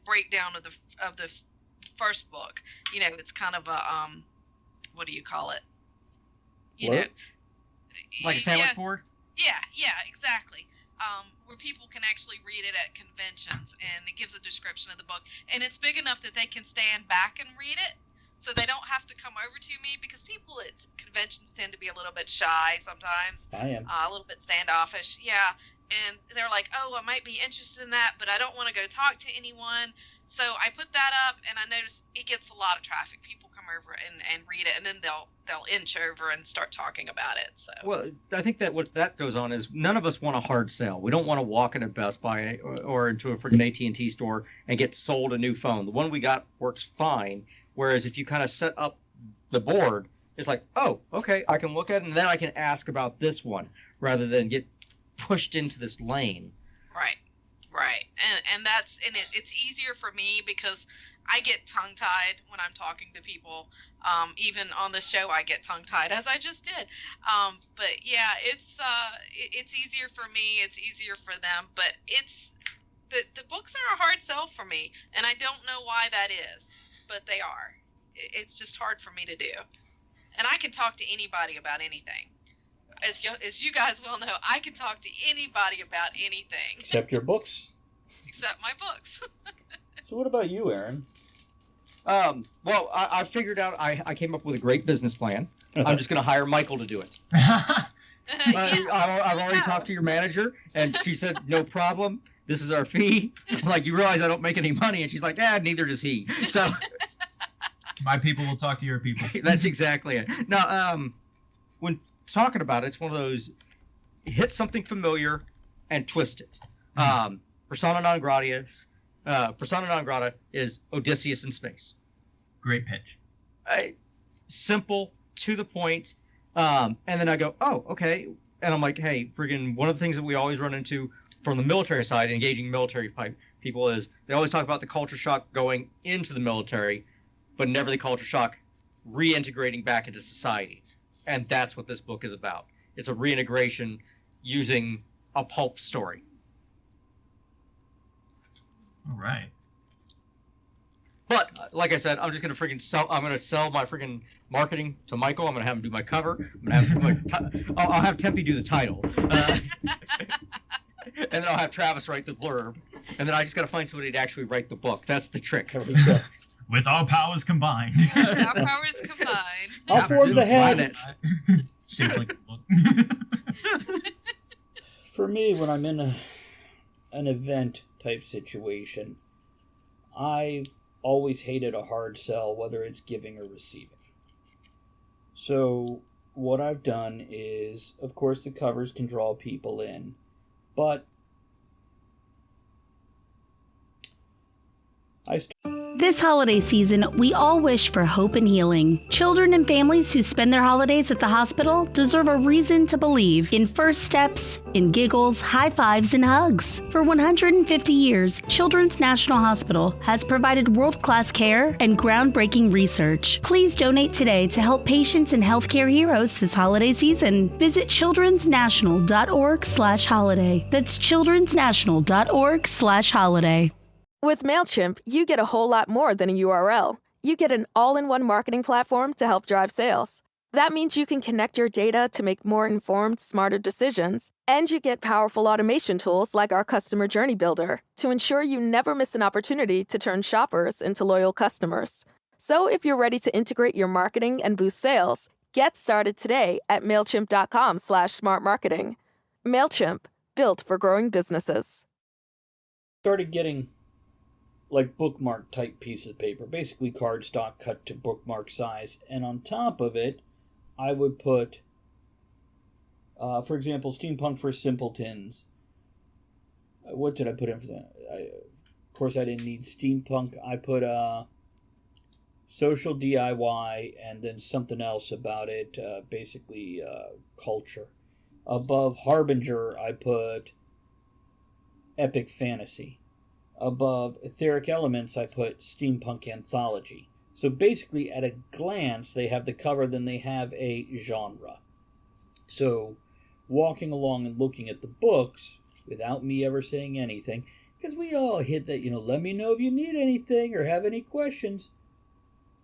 breakdown of the first book. You know, it's kind of a what do you call it? You know, like a sandwich board. Yeah, exactly. Where people can actually read it at conventions, and it gives a description of the book, and it's big enough that they can stand back and read it, so they don't have to come over to me, because people at conventions tend to be a little bit shy sometimes. I am. A little bit standoffish, yeah. And they're like, oh, I might be interested in that, but I don't want to go talk to anyone. So I put that up, and I noticed it gets a lot of traffic. People come over and read it, and then they'll inch over and start talking about it. So Well, I think that what that goes on is none of us want a hard sell. We don't want to walk into Best Buy or into a freaking AT&T store and get sold a new phone. The one we got works fine. Whereas if you kind of set up the board, it's like, oh, okay, I can look at it, and then I can ask about this one rather than get pushed into this lane. Right. And it's easier for me because I get tongue-tied when I'm talking to people. Even on the show, I get tongue-tied, as I just did. But yeah, it's easier for me. It's easier for them. But it's the books are a hard sell for me, and I don't know why that is, but they are. It's just hard for me to do. And I can talk to anybody about anything. As you guys well know, I can talk to anybody about anything. Except your books. Except my books. So what about you, Aaron? Well, I figured out, I came up with a great business plan. I'm just going to hire Michael to do it. I've already talked to your manager, and she said, no problem. This is our fee. I'm like, you realize I don't make any money? And she's like, neither does he. So My people will talk to your people. that's exactly it. Now, when talking about it, it's one of those, hit something familiar and twist it. Persona non grata is Odysseus in space. Great pitch. Simple, to the point. And then I go, oh, okay. And I'm like, hey, friggin', one of the things that we always run into from the military side, engaging military people, is they always talk about the culture shock going into the military, but never the culture shock reintegrating back into society. And that's what this book is about. It's a reintegration using a pulp story. All right. But like I said, I'm just gonna freaking sell. I'm gonna sell my freaking marketing to Michael. I'm gonna have him do my cover. I'm gonna have him I'll have Tempe do the title, and then I'll have Travis write the blurb, and then I just gotta find somebody to actually write the book. That's the trick. There we go. With all powers combined. Our powers combined. I'll forward the head. Shaped like a book. For me, when I'm in an event type situation, I've always hated a hard sell, whether it's giving or receiving. So what I've done is, of course, the covers can draw people in, but This holiday season, we all wish for hope and healing. Children and families who spend their holidays at the hospital deserve a reason to believe in first steps, in giggles, high fives, and hugs. For 150 years, Children's National Hospital has provided world-class care and groundbreaking research. Please donate today to help patients and healthcare heroes this holiday season. Visit childrensnational.org/holiday. That's childrensnational.org/holiday. With MailChimp, you get a whole lot more than a URL. You get an all-in-one marketing platform to help drive sales. That means you can connect your data to make more informed, smarter decisions, and you get powerful automation tools like our Customer Journey Builder to ensure you never miss an opportunity to turn shoppers into loyal customers. So if you're ready to integrate your marketing and boost sales, get started today at MailChimp.com/smartmarketing. MailChimp, built for growing businesses. Started getting like bookmark type pieces of paper, basically cardstock cut to bookmark size, and on top of it I would put for example, Steampunk for Simpletons. What did I put in for that? Of course I didn't need steampunk. I put social DIY and then something else about it, basically culture. Above Harbinger I put epic fantasy. Above Etheric Elements, I put Steampunk Anthology. So basically, at a glance, they have the cover, then they have a genre. So, walking along and looking at the books, without me ever saying anything, because we all hit that, let me know if you need anything or have any questions.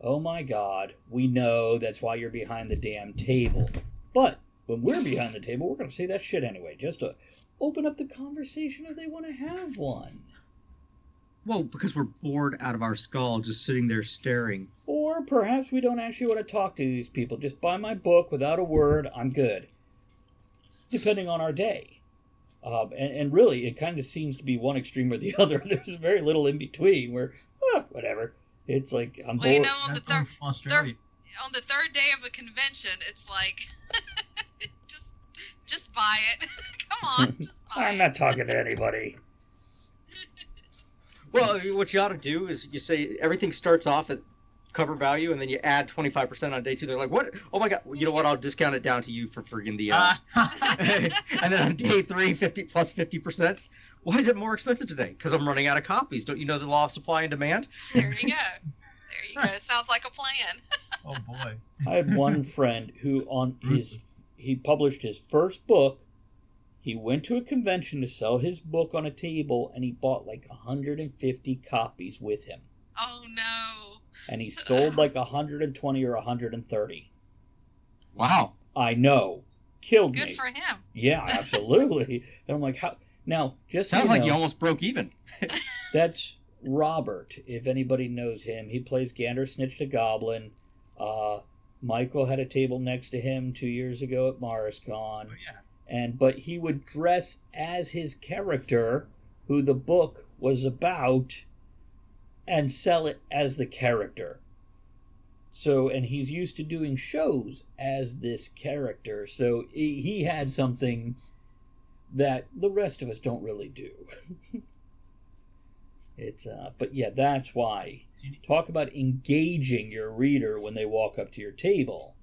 Oh my God, we know that's why you're behind the damn table. But when we're behind the table, we're going to say that shit anyway, just to open up the conversation if they want to have one. Well, because we're bored out of our skull just sitting there staring. Or perhaps we don't actually want to talk to these people. Just buy my book without a word, I'm good. Depending on our day. And really, it kind of seems to be one extreme or the other. There's very little in between where, whatever. It's like, I'm bored. On the third day of a convention, it's like, just buy it. Come on, just buy it. I'm not talking to anybody. Well, what you ought to do is you say everything starts off at cover value, and then you add 25% on day two. They're like, what? Oh my God. You know what? I'll discount it down to you for friggin' the... and then on day three, 50 plus 50%. Why is it more expensive today? Because I'm running out of copies. Don't you know the law of supply and demand? There you go. It sounds like a plan. Oh boy. I had one friend who he published his first book. He went to a convention to sell his book on a table, and he bought like 150 copies with him. Oh, no. And he sold like 120 or 130. Wow. I know. Killed me. Good for him. Yeah, absolutely. And I'm like, how? Now, just sounds like you almost broke even. That's Robert, if anybody knows him. He plays Gander Snitch the Goblin. Michael had a table next to him 2 years ago at MorrisCon. Oh, yeah. But he would dress as his character, who the book was about, and sell it as the character. So, and he's used to doing shows as this character. So he had something that the rest of us don't really do. But yeah, that's why. Talk about engaging your reader when they walk up to your table.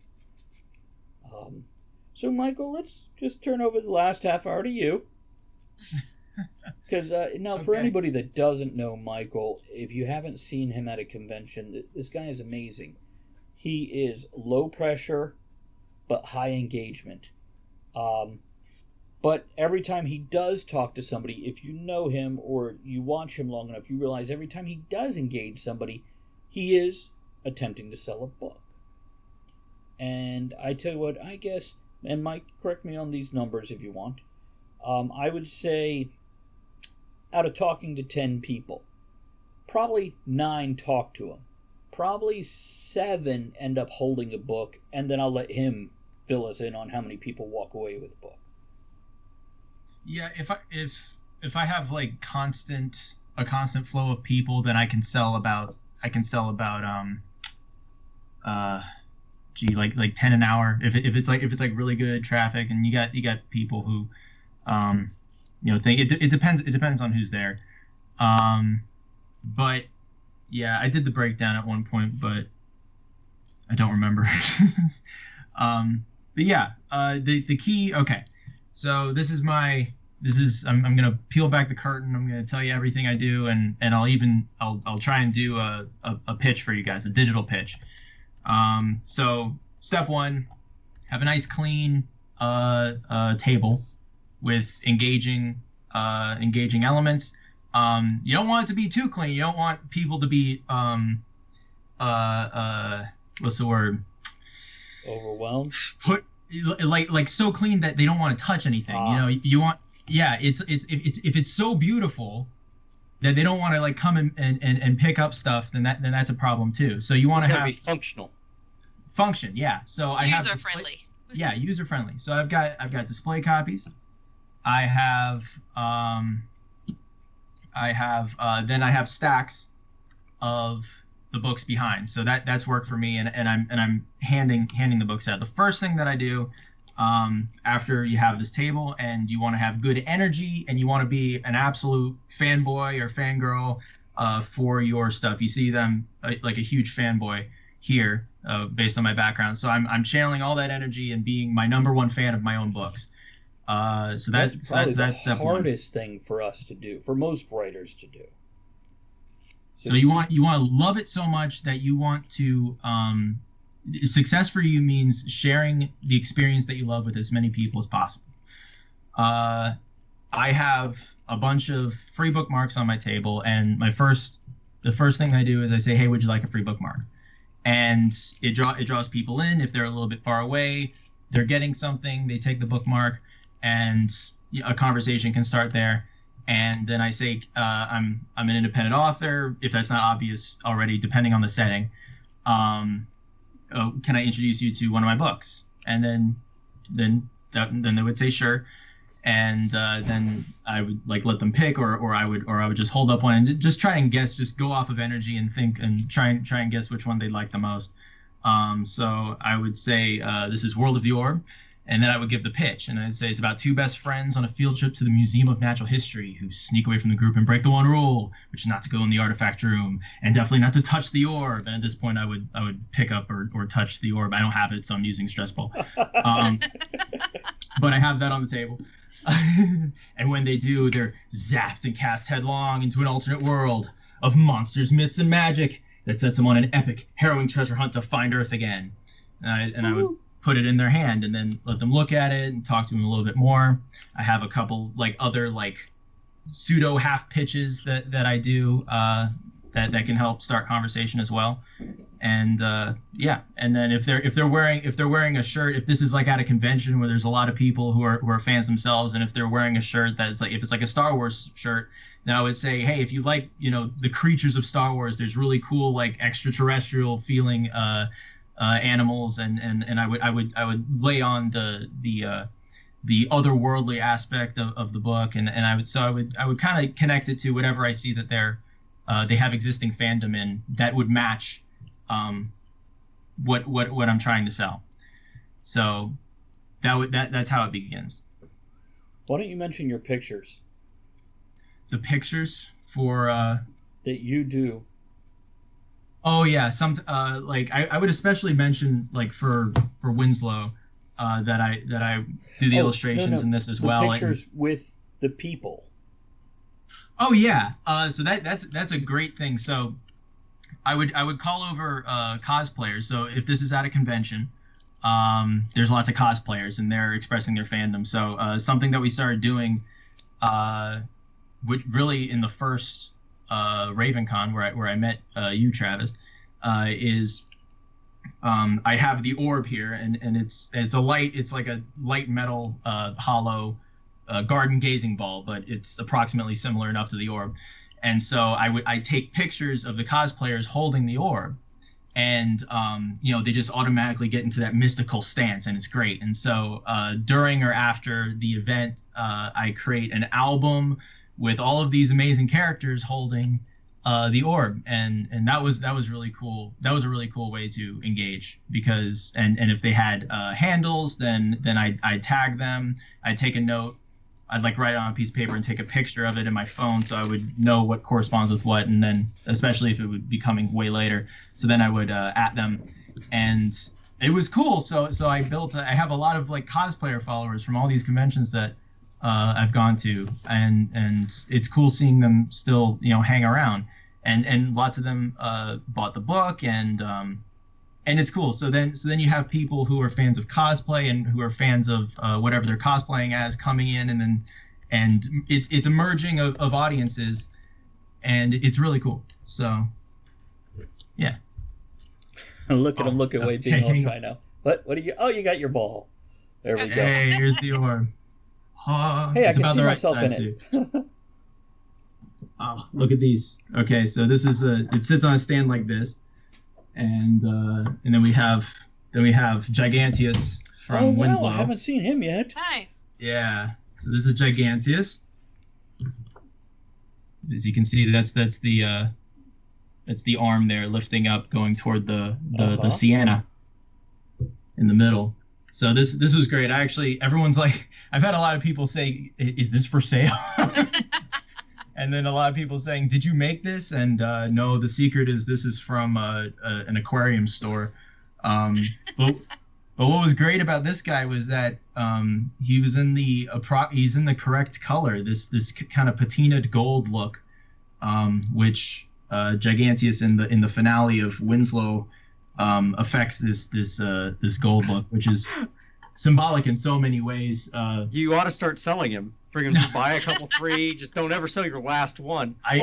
So, Michael, let's just turn over the last half hour to you. Because now, for anybody that doesn't know Michael, if you haven't seen him at a convention, this guy is amazing. He is low pressure, but high engagement. But every time he does talk to somebody, if you know him or you watch him long enough, you realize every time he does engage somebody, he is attempting to sell a book. And I tell you what, I guess... And Mike, correct me on these numbers if you want. I would say, out of talking to 10 people, probably 9 talk to him. Probably 7 end up holding a book, and then I'll let him fill us in on how many people walk away with a book. Yeah, if I have like constant a constant flow of people, then I can sell about like 10 an hour if it's like really good traffic, and you got people who think it depends on who's there. But yeah, I did the breakdown at one point, but I don't remember. But yeah, the key. Okay, so I'm gonna peel back the curtain. I'm gonna tell you everything I do, and I'll try and do a pitch for you guys, a digital pitch. So step one, have a nice clean table with engaging elements. You don't want it to be too clean. You don't want people to be what's the word? Overwhelmed. Put like so clean that they don't want to touch anything. You want it's if it's so beautiful that they don't want to like come and pick up stuff, then that's a problem too. So you want to have be functional. Function, yeah. So I have user friendly. Yeah, user friendly. So I've got display copies. I have then I have stacks of the books behind. So that's worked for me, and I'm handing the books out. The first thing that I do after you have this table and you want to have good energy and you want to be an absolute fanboy or fangirl for your stuff. You see them like a huge fanboy here based on my background. So I'm channeling all that energy and being my number one fan of my own books. So that's the hardest thing for us to do, for most writers to do. So you want to love it so much that you want to success for you means sharing the experience that you love with as many people as possible. I have a bunch of free bookmarks on my table, and the first thing I do is I say, hey, would you like a free bookmark? And it draws people in. If they're a little bit far away, they're getting something, they take the bookmark, and a conversation can start there. And then I say, I'm an independent author, if that's not obvious already, depending on the setting. Can I introduce you to one of my books? And then they would say sure, and then I would like let them pick, or I would just hold up one and just try and guess, just go off of energy and think and try and guess which one they like the most. So I would say this is World of the Orb. And then I would give the pitch, and I'd say it's about two best friends on a field trip to the Museum of Natural History who sneak away from the group and break the one rule, which is not to go in the artifact room, and definitely not to touch the orb. And at this point, I would pick up or touch the orb. I don't have it, so I'm using stress ball. But I have that on the table. And when they do, they're zapped and cast headlong into an alternate world of monsters, myths, and magic that sets them on an epic, harrowing treasure hunt to find Earth again. And I would put it in their hand and then let them look at it and talk to them a little bit more. I have a couple like other like pseudo half pitches that I do that can help start conversation as well. And and then if they're wearing a shirt, if this is like at a convention where there's a lot of people who are fans themselves, and if they're wearing a shirt that's like, if it's like a Star Wars shirt, then I would say, hey, if you like the creatures of Star Wars, there's really cool like extraterrestrial feeling animals, and I would lay on the otherworldly aspect of the book, and I would kind of connect it to whatever I see that they have existing fandom in that would match what I'm trying to sell. So that's how it begins. Why don't you mention your pictures? The pictures for that you do. Oh yeah, like I would especially mention like for Winslow that I do the illustrations in this as well. Pictures with the people. Oh yeah, so that's a great thing. So I would call over cosplayers. So if this is at a convention, there's lots of cosplayers and they're expressing their fandom. So something that we started doing, which really in the first RavenCon where I met you, Travis, is I have the orb here, and it's like a light metal hollow garden gazing ball, but it's approximately similar enough to the orb. And so I take pictures of the cosplayers holding the orb, and they just automatically get into that mystical stance, and it's great. And so during or after the event, I create an album with all of these amazing characters holding the orb, and that was really cool. That was a really cool way to engage, because and if they had handles, then I'd tag them. I'd take a note. I'd like write it on a piece of paper and take a picture of it in my phone, so I would know what corresponds with what, and then especially if it would be coming way later, so then I would at them, and it was cool. So I have a lot of like cosplayer followers from all these conventions that I've gone to, and it's cool seeing them still, hang around, and lots of them bought the book, and it's cool. So then you have people who are fans of cosplay and who are fans of whatever they're cosplaying as coming in, and it's a merging of audiences, and it's really cool. So yeah. Look at him looking away, being all shy now. What do you? Oh, you got your ball. There we go. Hey, here's the orb. Hey, I can see myself in it. Oh, look at these. Okay, so this is it sits on a stand like this, and then we have Giganteus from Winslow. I haven't seen him yet. Nice. Yeah. So this is Giganteus. As you can see, that's the arm there lifting up, going toward the Sienna in the middle. So this was great. Everyone's like, I've had a lot of people say, "Is this for sale?" And then a lot of people saying, "Did you make this?" And no, the secret is this is from an aquarium store. But what was great about this guy was that he's in the correct color. This kind of patinaed gold look, which Giganteus in the finale of Winslow affects this gold look, which is symbolic in so many ways. You ought to start selling him. Friggin' buy a couple, 3. Just don't ever sell your last one. I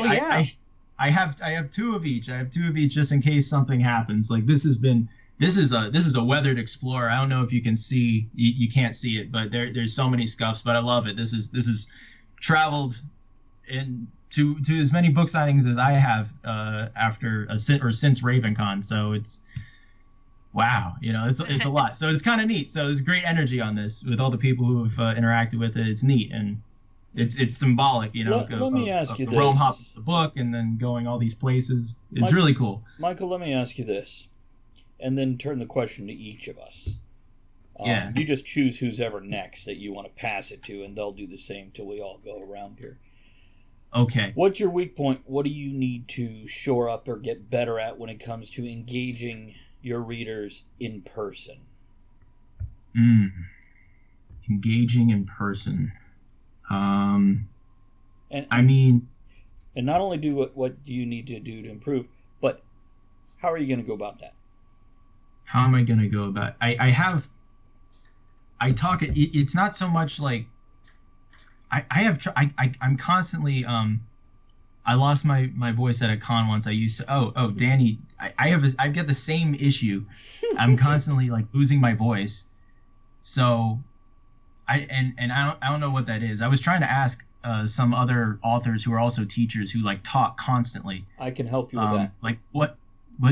have 2 of each. I have 2 of each just in case something happens. Like this is a weathered Explorer. I don't know if you can see. You can't see it, but there's so many scuffs. But I love it. This is traveled to as many book signings as I have since RavenCon. So it's wow, it's a lot. So it's kind of neat. So there's great energy on this with all the people who have interacted with it. It's neat, and it's symbolic. Let me ask you this: Rome hop the book and then going all these places. It's really cool. Michael, let me ask you this, and then turn the question to each of us. Yeah. You just choose who's ever next that you want to pass it to, and they'll do the same till we all go around here. Okay. What's your weak point? What do you need to shore up or get better at when it comes to engaging your readers in person? Engaging in person. And not only do what do you need to do to improve, but how are you going to go about that? How am I going to go about it? It's not so much like I'm constantly I lost my voice at a con once. I used to Danny, I've got the same issue. I'm constantly like losing my voice. So I don't know what that is. I was trying to ask some other authors who are also teachers who like talk constantly. I can help you with that. Like what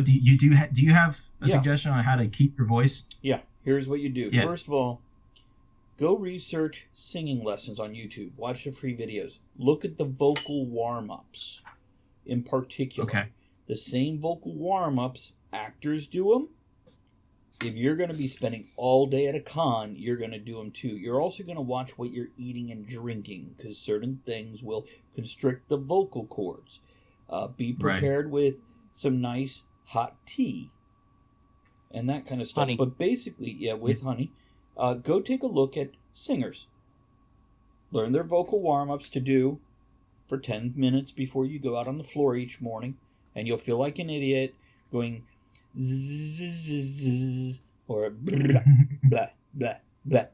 do you have a suggestion on how to keep your voice? Yeah, here's what you do. Yeah. First of all, go research singing lessons on YouTube. Watch the free videos. Look at the vocal warm-ups in particular. Okay. The same vocal warm-ups, actors do them. If you're going to be spending all day at a con, you're going to do them too. You're also going to watch what you're eating and drinking, because certain things will constrict the vocal cords. Be prepared with some nice hot tea and that kind of stuff. Honey. But basically, with honey. Go take a look at singers. Learn their vocal warm-ups to do for 10 minutes before you go out on the floor each morning, and you'll feel like an idiot going zzz or blah, blah, blah, blah.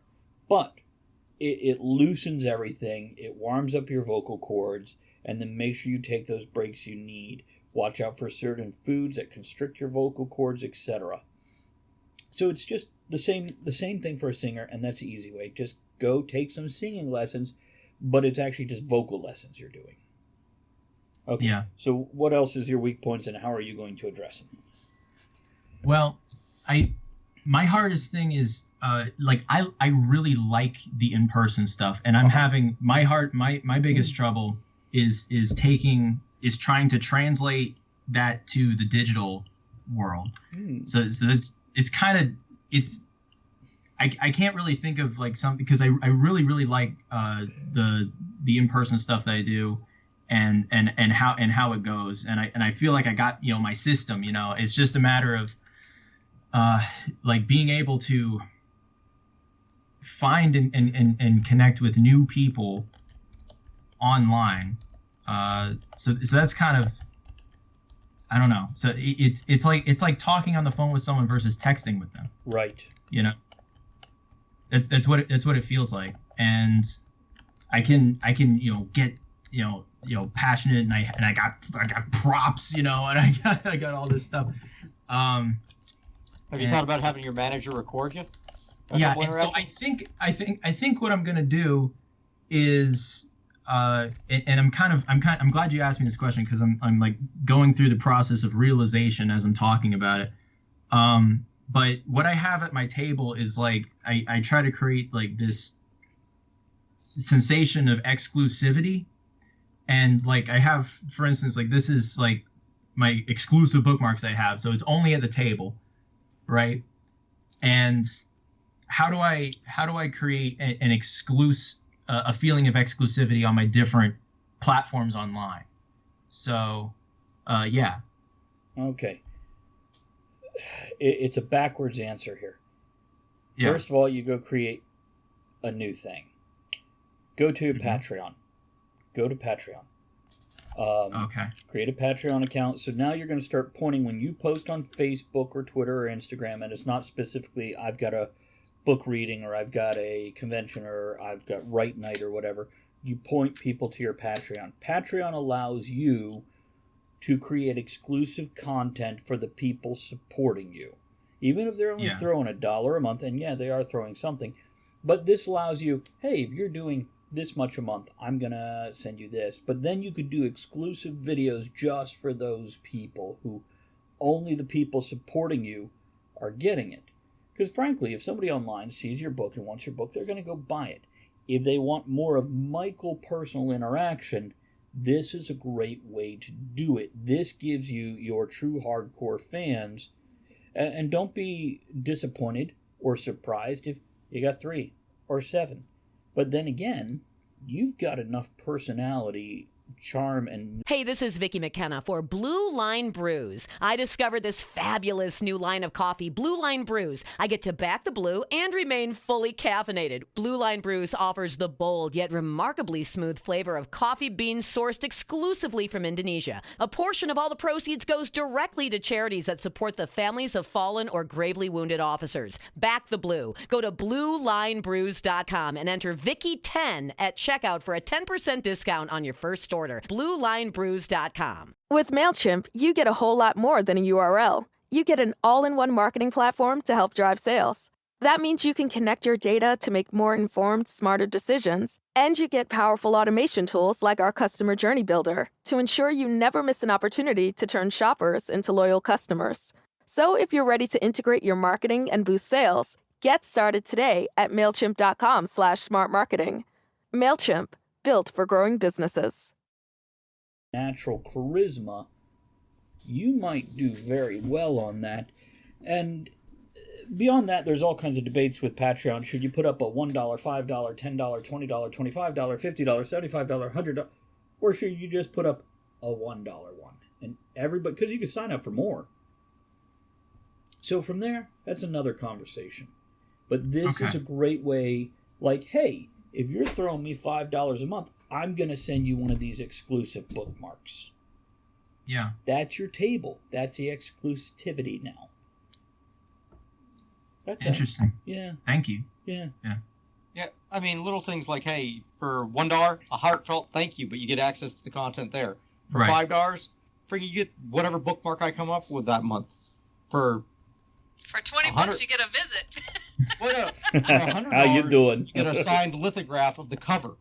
But it loosens everything. It warms up your vocal cords, and then make sure you take those breaks you need. Watch out for certain foods that constrict your vocal cords, etc. So it's just the same thing for a singer, and that's the easy way. Just go take some singing lessons, but it's actually just vocal lessons you're doing. Okay. Yeah. So what else is your weak points, and how are you going to address them? Well, my hardest thing is I really like the in-person stuff, and I'm having my biggest trouble is trying to translate that to the digital world. So it's kind of I can't really think of like some, because I really like the in-person stuff that I do and how it goes, and I feel like I got, you know, my system, you know. It's just a matter of like being able to find and connect with new people online. So that's kind of, I don't know. So it's like talking on the phone with someone versus texting with them. Right. You know, that's what it feels like. And I can you know get you know passionate, and I got props, you know, and I got all this stuff. Have you thought about having your manager record you? Yeah, and so I think what I'm gonna do is, and I'm glad you asked me this question, because I'm like going through the process of realization as I'm talking about it. But what I have at my table is like I try to create like this sensation of exclusivity, and like I have, for instance, like this is like my exclusive bookmarks I have, so it's only at the table, right? And how do I create an a feeling of exclusivity on my different platforms online? So, yeah. Okay. It's a backwards answer here. Yeah. First of all, you go create a new thing. Go to Patreon. Go to Patreon. Okay. Create a Patreon account. So now you're going to start pointing when you post on Facebook or Twitter or Instagram, and it's not specifically I've got a book reading or I've got a convention or I've got write night or whatever. You point people to your Patreon. Patreon allows you to create exclusive content for the people supporting you. Even if they're only throwing $1 a month, and yeah, they are throwing something, but this allows you, hey, if you're doing this much a month, I'm going to send you this. But then you could do exclusive videos just for those people who only the people supporting you are getting it. Because frankly, if somebody online sees your book and wants your book, they're going to go buy it. If they want more of Michael personal interaction, this is a great way to do it. This gives you your true hardcore fans. And don't be disappointed or surprised if you got 3 or 7. But then again, you've got enough personality, charm, and... Hey, this is Vicki McKenna for Blue Line Brews. I discovered this fabulous new line of coffee, Blue Line Brews. I get to back the blue and remain fully caffeinated. Blue Line Brews offers the bold yet remarkably smooth flavor of coffee beans sourced exclusively from Indonesia. A portion of all the proceeds goes directly to charities that support the families of fallen or gravely wounded officers. Back the blue. Go to BlueLineBrews.com and enter Vicki10 at checkout for a 10% discount on your first order. BlueLineBrews.com. With MailChimp, you get a whole lot more than a URL. You get an all-in-one marketing platform to help drive sales. That means you can connect your data to make more informed, smarter decisions. And you get powerful automation tools like our Customer Journey Builder to ensure you never miss an opportunity to turn shoppers into loyal customers. So if you're ready to integrate your marketing and boost sales, get started today at MailChimp.com/smartmarketing. MailChimp, built for growing businesses. Natural charisma, you might do very well on that. And beyond that, there's all kinds of debates with Patreon. Should you put up a $1, $5, $10, $20, $25, $50, $75, $100, or should you just put up a $1 one? And everybody, because you can sign up for more. So from there, that's another conversation. But this is a great way, like, hey, if you're throwing me $5 a month, I'm going to send you one of these exclusive bookmarks. Yeah. That's your table. That's the exclusivity now. That's interesting. Yeah. Thank you. Yeah. Yeah. Yeah, I mean, little things like, hey, for $1, a heartfelt thank you, but you get access to the content there. For $5, freaking you get whatever bookmark I come up with that month. For $20, you get a visit. $100, how you doing? You get a signed lithograph of the cover.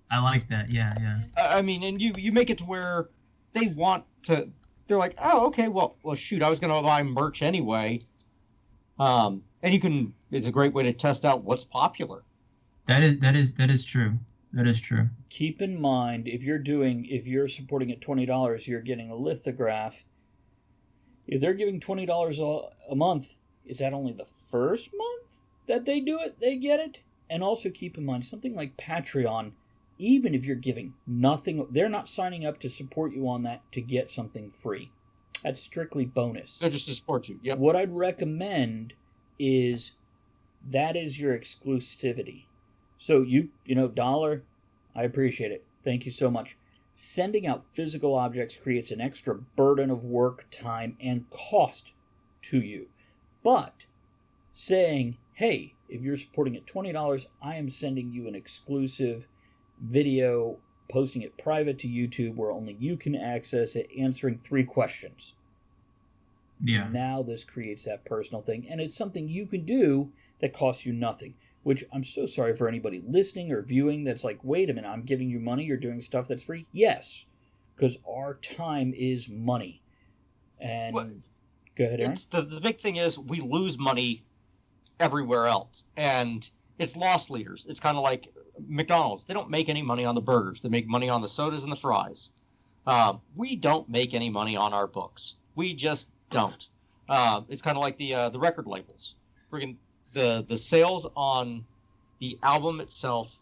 I like that. Yeah. I mean, and you make it to where they want to. They're like, oh, okay, well, shoot, I was going to buy merch anyway. And you can. It's a great way to test out what's popular. That is true. That is true. Keep in mind, if you're supporting at $20, you're getting a lithograph. If they're giving $20 a month, is that only the first month that they do it? They get it? And also keep in mind, something like Patreon, even if you're giving nothing, they're not signing up to support you on that to get something free. That's strictly bonus. They're just to support you. Yep. What I'd recommend is that is your exclusivity. So dollar, I appreciate it. Thank you so much. Sending out physical objects creates an extra burden of work, time, and cost to you. But saying, hey, if you're supporting at $20, I am sending you an exclusive video, posting it private to YouTube where only you can access it, answering 3 questions. Yeah. Now this creates that personal thing, and it's something you can do that costs you nothing. Which I'm so sorry for anybody listening or viewing that's like, wait a minute, I'm giving you money, you're doing stuff that's free? Yes, because our time is money. And go ahead, Aaron. The big thing is we lose money everywhere else, and it's loss leaders. It's kind of like McDonald's. They don't make any money on the burgers. They make money on the sodas and the fries. We don't make any money on our books. We just don't. It's kind of like the record labels. The sales on the album itself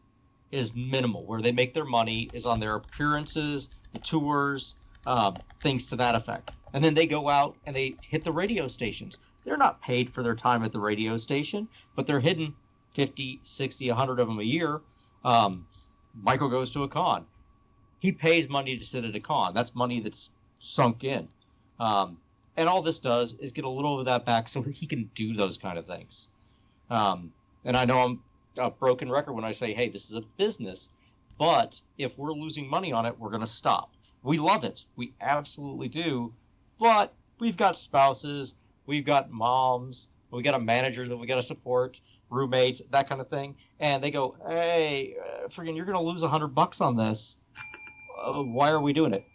is minimal. Where they make their money is on their appearances, the tours, things to that effect. And then they go out and they hit the radio stations. They're not paid for their time at the radio station, but they're hitting 50, 60, 100 of them a year. Michael goes to a con. He pays money to sit at a con. That's money that's sunk in. And all this does is get a little of that back so he can do those kind of things. And I know I'm a broken record when I say, hey, this is a business, but if we're losing money on it, we're going to stop. We love it. We absolutely do. But we've got spouses, we've got moms, we got a manager that we got to support, roommates, that kind of thing. And they go, hey, friggin', you're going to lose $100 on this. Why are we doing it?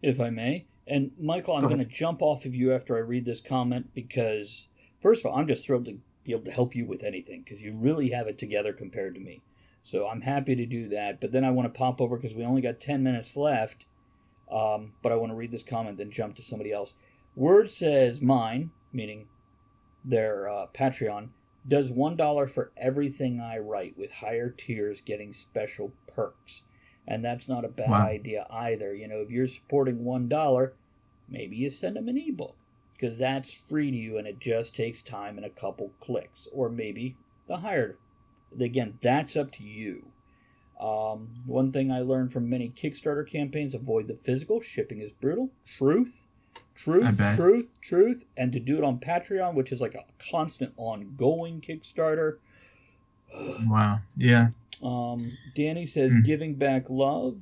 If I may. And Michael, I'm going to jump off of you after I read this comment because, first of all, I'm just thrilled to be able to help you with anything because you really have it together compared to me. So I'm happy to do that. But then I want to pop over because we only got 10 minutes left. But I want to read this comment, then jump to somebody else. Word says mine, meaning their Patreon, does $1 for everything I write, with higher tiers getting special perks. And that's not a bad idea either. If you're supporting $1, maybe you send them an ebook because that's free to you and it just takes time and a couple clicks. Or maybe the higher. Again, that's up to you. One thing I learned from many Kickstarter campaigns: avoid the physical. Shipping is brutal. Truth. And to do it on Patreon, which is like a constant ongoing Kickstarter. Wow. Yeah. Danny says giving back love,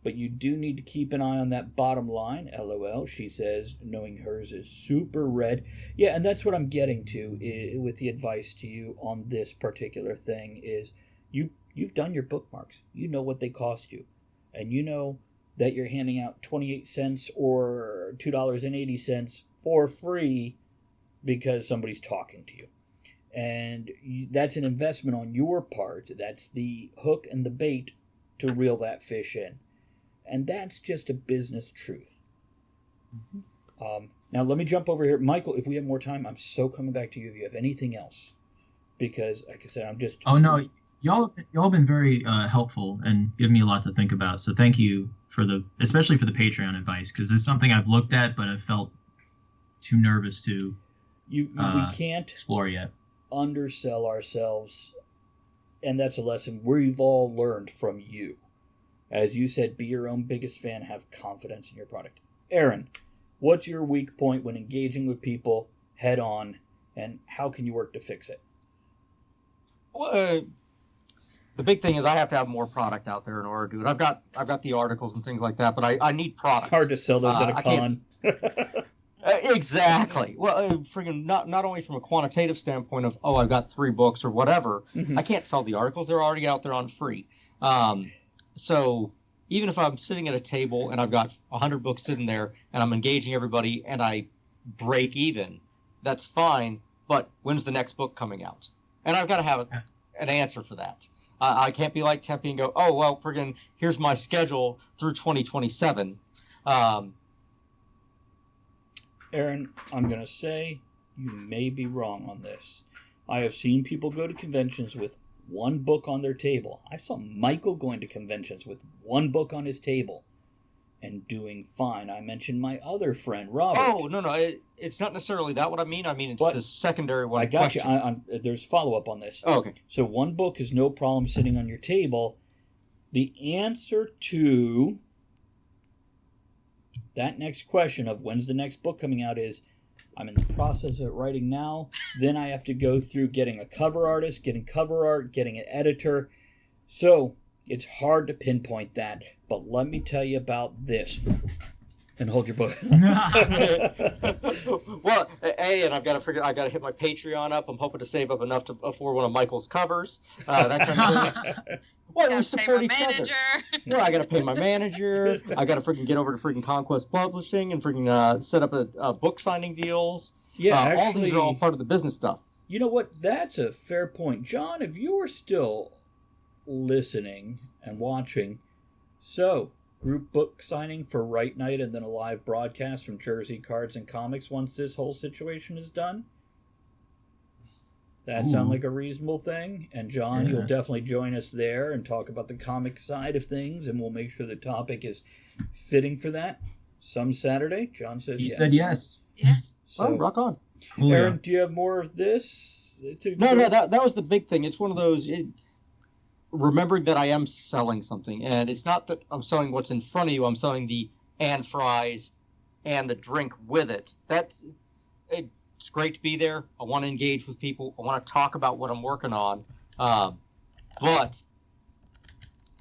but you do need to keep an eye on that bottom line. LOL. She says knowing hers is super red. Yeah, and that's what I'm getting to with the advice to you on this particular thing is you've done your bookmarks. You know what they cost you. And you know that you're handing out 28 cents or $2.80 for free because somebody's talking to you. And that's an investment on your part. That's the hook and the bait to reel that fish in. And that's just a business truth. Mm-hmm. Now, let me jump over here. Michael, if we have more time, I'm so coming back to you if you have anything else. Because, like I said, I'm just... Oh, no. Y'all have been very helpful and given me a lot to think about. So thank you especially for the Patreon advice, because it's something I've looked at, but I've felt too nervous to we can't explore yet. Undersell ourselves, and that's a lesson we've all learned from you. As you said, be your own biggest fan, have confidence in your product. Aaron, what's your weak point when engaging with people head on, and how can you work to fix it? Well, the big thing is I have to have more product out there in order to do it. I've got the articles and things like that, but I need product. It's hard to sell those at a con. Exactly. Well, friggin' not only from a quantitative standpoint of, I've got 3 books or whatever. Mm-hmm. I can't sell the articles. They're already out there on free. So even if I'm sitting at a table and I've got 100 books sitting there and I'm engaging everybody and I break even, that's fine. But when's the next book coming out? And I've got to have an answer for that. I can't be like Tempe and go, oh, well, friggin' here's my schedule through 2027. Aaron, I'm going to say you may be wrong on this. I have seen people go to conventions with one book on their table. I saw Michael going to conventions with one book on his table and doing fine. I mentioned my other friend, Robert. Oh, no, it's not necessarily that what I mean. I mean, it's the secondary one. I got you. There's follow-up on this. Oh, okay. So one book is no problem sitting on your table. The answer to that next question of when's the next book coming out is, I'm in the process of writing now. Then I have to go through getting a cover artist, getting cover art, getting an editor. So it's hard to pinpoint that. But let me tell you about this. And hold your book. Well, and I got to hit my Patreon up. I'm hoping to save up enough to afford one of Michael's covers. That kind of thing. Well, we support each other. Well, I got to pay my manager. I got to freaking get over to freaking Conquest Publishing and freaking set up a book signing deals. Yeah, actually, all these are all part of the business stuff. You know what? That's a fair point. John, if you are still listening and watching, so group book signing for Write Night and then a live broadcast from Jersey Cards and Comics once this whole situation is done. That sounds like a reasonable thing. And John, you'll definitely join us there and talk about the comic side of things, and we'll make sure the topic is fitting for that. Some Saturday, John says he yes. said yes. Yes. So, rock on. Aaron, do you have more of this? No, that was the big thing. It's one of those... remembering that I am selling something, and it's not that I'm selling what's in front of you. I'm selling the and fries and the drink with it. It's great to be there. I want to engage with people. I want to talk about what I'm working on, but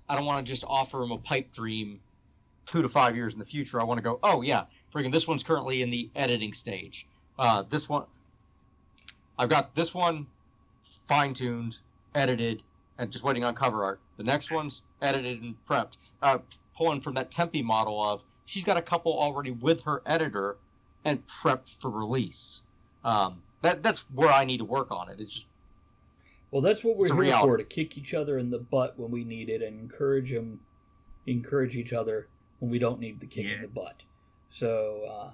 I don't want to just offer them a pipe dream 2 to 5 years in the future. I want to go, oh yeah, friggin' this one's currently in the editing stage. This one, I've got this one fine-tuned, edited, and just waiting on cover art. The next one's edited and prepped. Pulling from that Tempe model of, she's got a couple already with her editor and prepped for release. That's where I need to work on it. It's just... Well, that's what we're here for, to kick each other in the butt when we need it and encourage each other when we don't need the kick in the butt. So,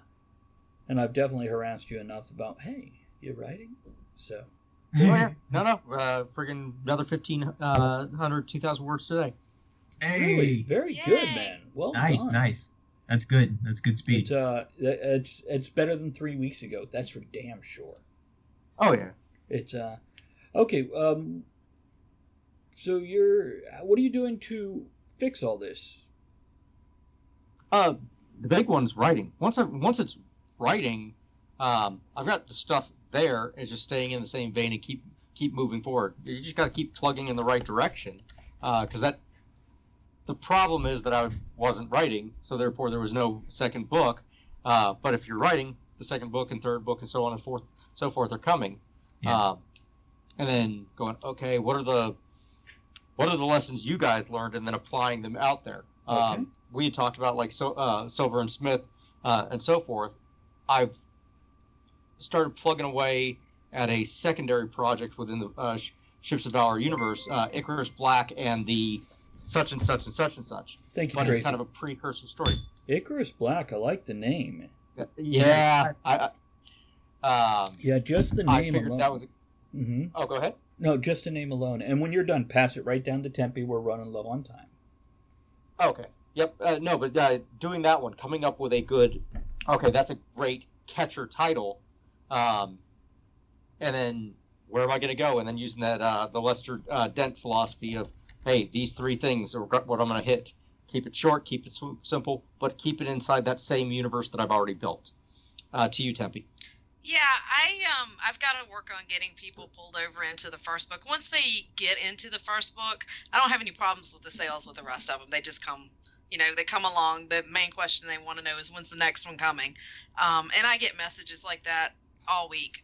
and I've definitely harassed you enough about, hey, you're writing? So... No. Friggin' another 1,500, 2,000 words today. Hey, really, very good, man. Well done. Nice. That's good. That's good speed. It's better than 3 weeks ago. That's for damn sure. Oh yeah. It's okay. So what are you doing to fix all this? The big one's writing. Once it's writing, I've got the stuff there. Is just staying in the same vein and keep moving forward. You just got to keep plugging in the right direction, because the problem is that I wasn't writing, so therefore there was no second book. But if you're writing, the second book and third book and so on and so forth are coming. Yeah. And then going, okay, what are the lessons you guys learned, and then applying them out there. Okay. We had talked about like Silver and Smith and so forth. I've started plugging away at a secondary project within the Ships of Valor universe, Icarus Black and the such and such and such and such. Thank you, but Tracy. It's kind of a precursor story. Icarus Black, I like the name. Yeah, just the name I figured alone. That was. Oh, go ahead. No, just the name alone. And when you're done, pass it right down to Tempe. We're running low on time. Okay. Yep. No, but doing that one, coming up with a good. Okay, that's a great catcher title. And then where am I going to go? And then using that the Lester Dent philosophy of, hey, these three things are what I'm going to hit. Keep it short, keep it simple, but keep it inside that same universe that I've already built. To you, Tempe. Yeah, I've got to work on getting people pulled over into the first book. Once they get into the first book, I don't have any problems with the sales with the rest of them. They just come, they come along. The main question they want to know is, when's the next one coming? And I get messages like that all week.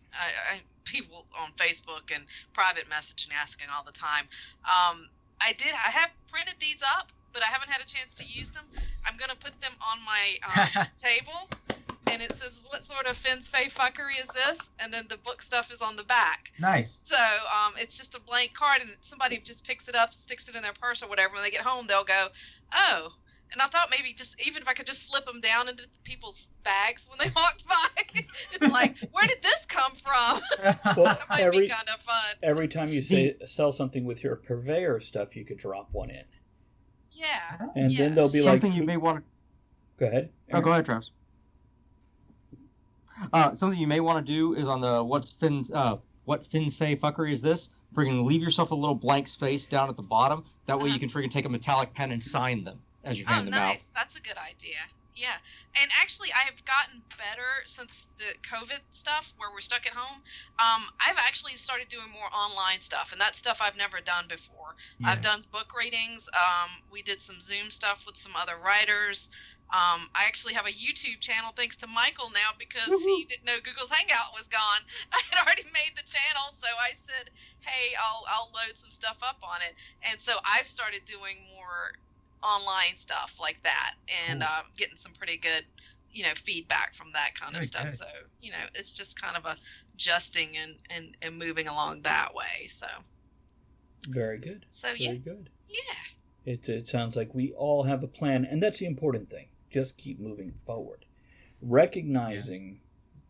People on Facebook and private messaging asking all the time. I have printed these up, but I haven't had a chance to use them. I'm going to put them on my table and it says, "What sort of Fins Fey fuckery is this?" And then the book stuff is on the back. Nice. So it's just a blank card, and somebody just picks it up, sticks it in their purse or whatever. When they get home, they'll go, "Oh." And I thought maybe even if I could just slip them down into people's bags when they walked by. It's like, where did this come from? Well, That might be kind of fun. Every time you sell something with your purveyor stuff, you could drop one in. Yeah. And then they'll be something like... you may want to... Go ahead. Oh, go ahead, Travis. Something you may want to do is on the what Fins Fey fuckery is this? Friggin' leave yourself a little blank space down at the bottom. That way you can friggin' take a metallic pen and sign them as you hand them out. Nice. That's a good idea. Yeah. And actually, I have gotten better since the COVID stuff where we're stuck at home. I've actually started doing more online stuff, and that's stuff I've never done before. Yeah. I've done book readings. We did some Zoom stuff with some other writers. I actually have a YouTube channel thanks to Michael now because he didn't know Google's Hangout was gone. I had already made the channel, so I said, hey, I'll load some stuff up on it. And so I've started doing more online stuff like that and getting some pretty good, feedback from that kind of stuff. So, it's just kind of adjusting and moving along that way. So. Very good. So, Very good. Yeah. It sounds like we all have a plan, and that's the important thing. Just keep moving forward. Recognizing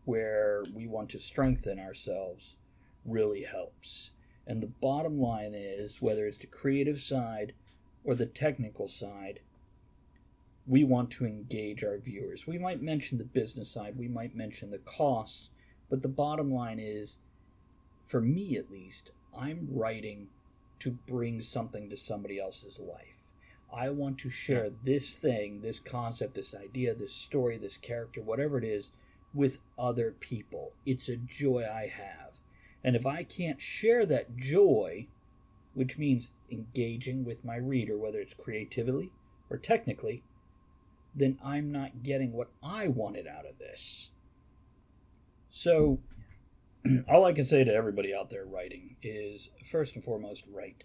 where we want to strengthen ourselves really helps. And the bottom line is, whether it's the creative side or the technical side, we want to engage our viewers. We might mention the business side, we might mention the costs, but the bottom line is, for me at least, I'm writing to bring something to somebody else's life. I want to share this thing, this concept, this idea, this story, this character, whatever it is, with other people. It's a joy I have. And if I can't share that joy, which means engaging with my reader, whether it's creatively or technically, then I'm not getting what I wanted out of this. So, all I can say to everybody out there writing is, first and foremost, write.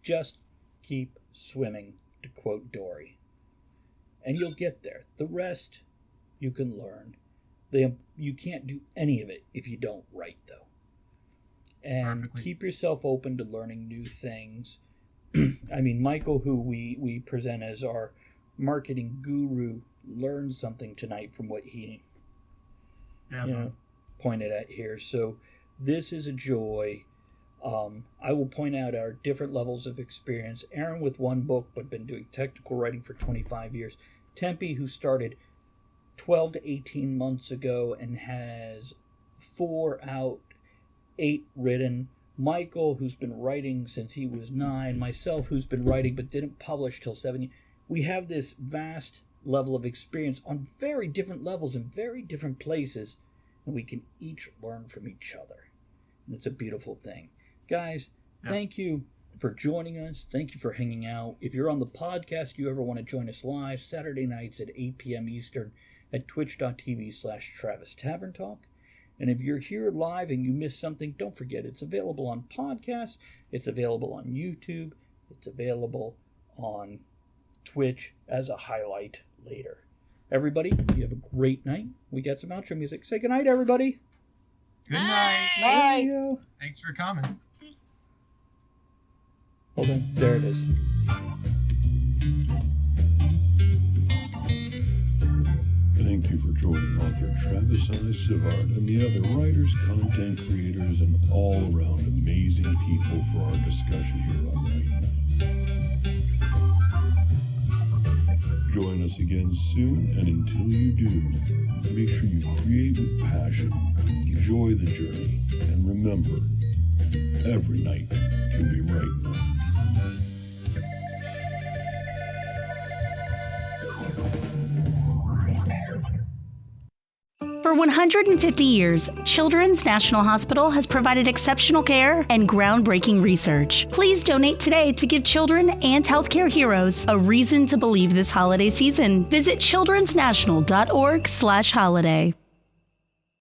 Just keep swimming, to quote Dory. And you'll get there. The rest, you can learn. You can't do any of it if you don't write, though. And keep yourself open to learning new things. I mean, Michael, who we present as our marketing guru, learned something tonight from what he pointed at here. So this is a joy. I will point out our different levels of experience. Aaron with one book, but been doing technical writing for 25 years. Tempe, who started 12 to 18 months ago and has 4 out, 8 written. Michael, who's been writing since he was 9. Myself, who's been writing but didn't publish till 7. We have this vast level of experience on very different levels in very different places, and we can each learn from each other. And it's a beautiful thing. Guys, thank you for joining us. Thank you for hanging out. If you're on the podcast, you ever want to join us live, Saturday nights at 8 p.m. Eastern at twitch.tv/Travis Tavern Talk. And if you're here live and you missed something, don't forget it's available on podcast, it's available on YouTube, it's available on Twitch as a highlight later. Everybody, you have a great night. We got some outro music. Say goodnight, everybody. Good night. Bye. Thanks for coming. Hold on. There it is. Thank you for joining author Travis I. Sivart and the other writers, content creators, and all-around amazing people for our discussion here on Night Night. Join us again soon, and until you do, make sure you create with passion, enjoy the journey, and remember, every night can be right enough. For 150 years, Children's National Hospital has provided exceptional care and groundbreaking research. Please donate today to give children and healthcare heroes a reason to believe this holiday season. Visit childrensnational.org/holiday.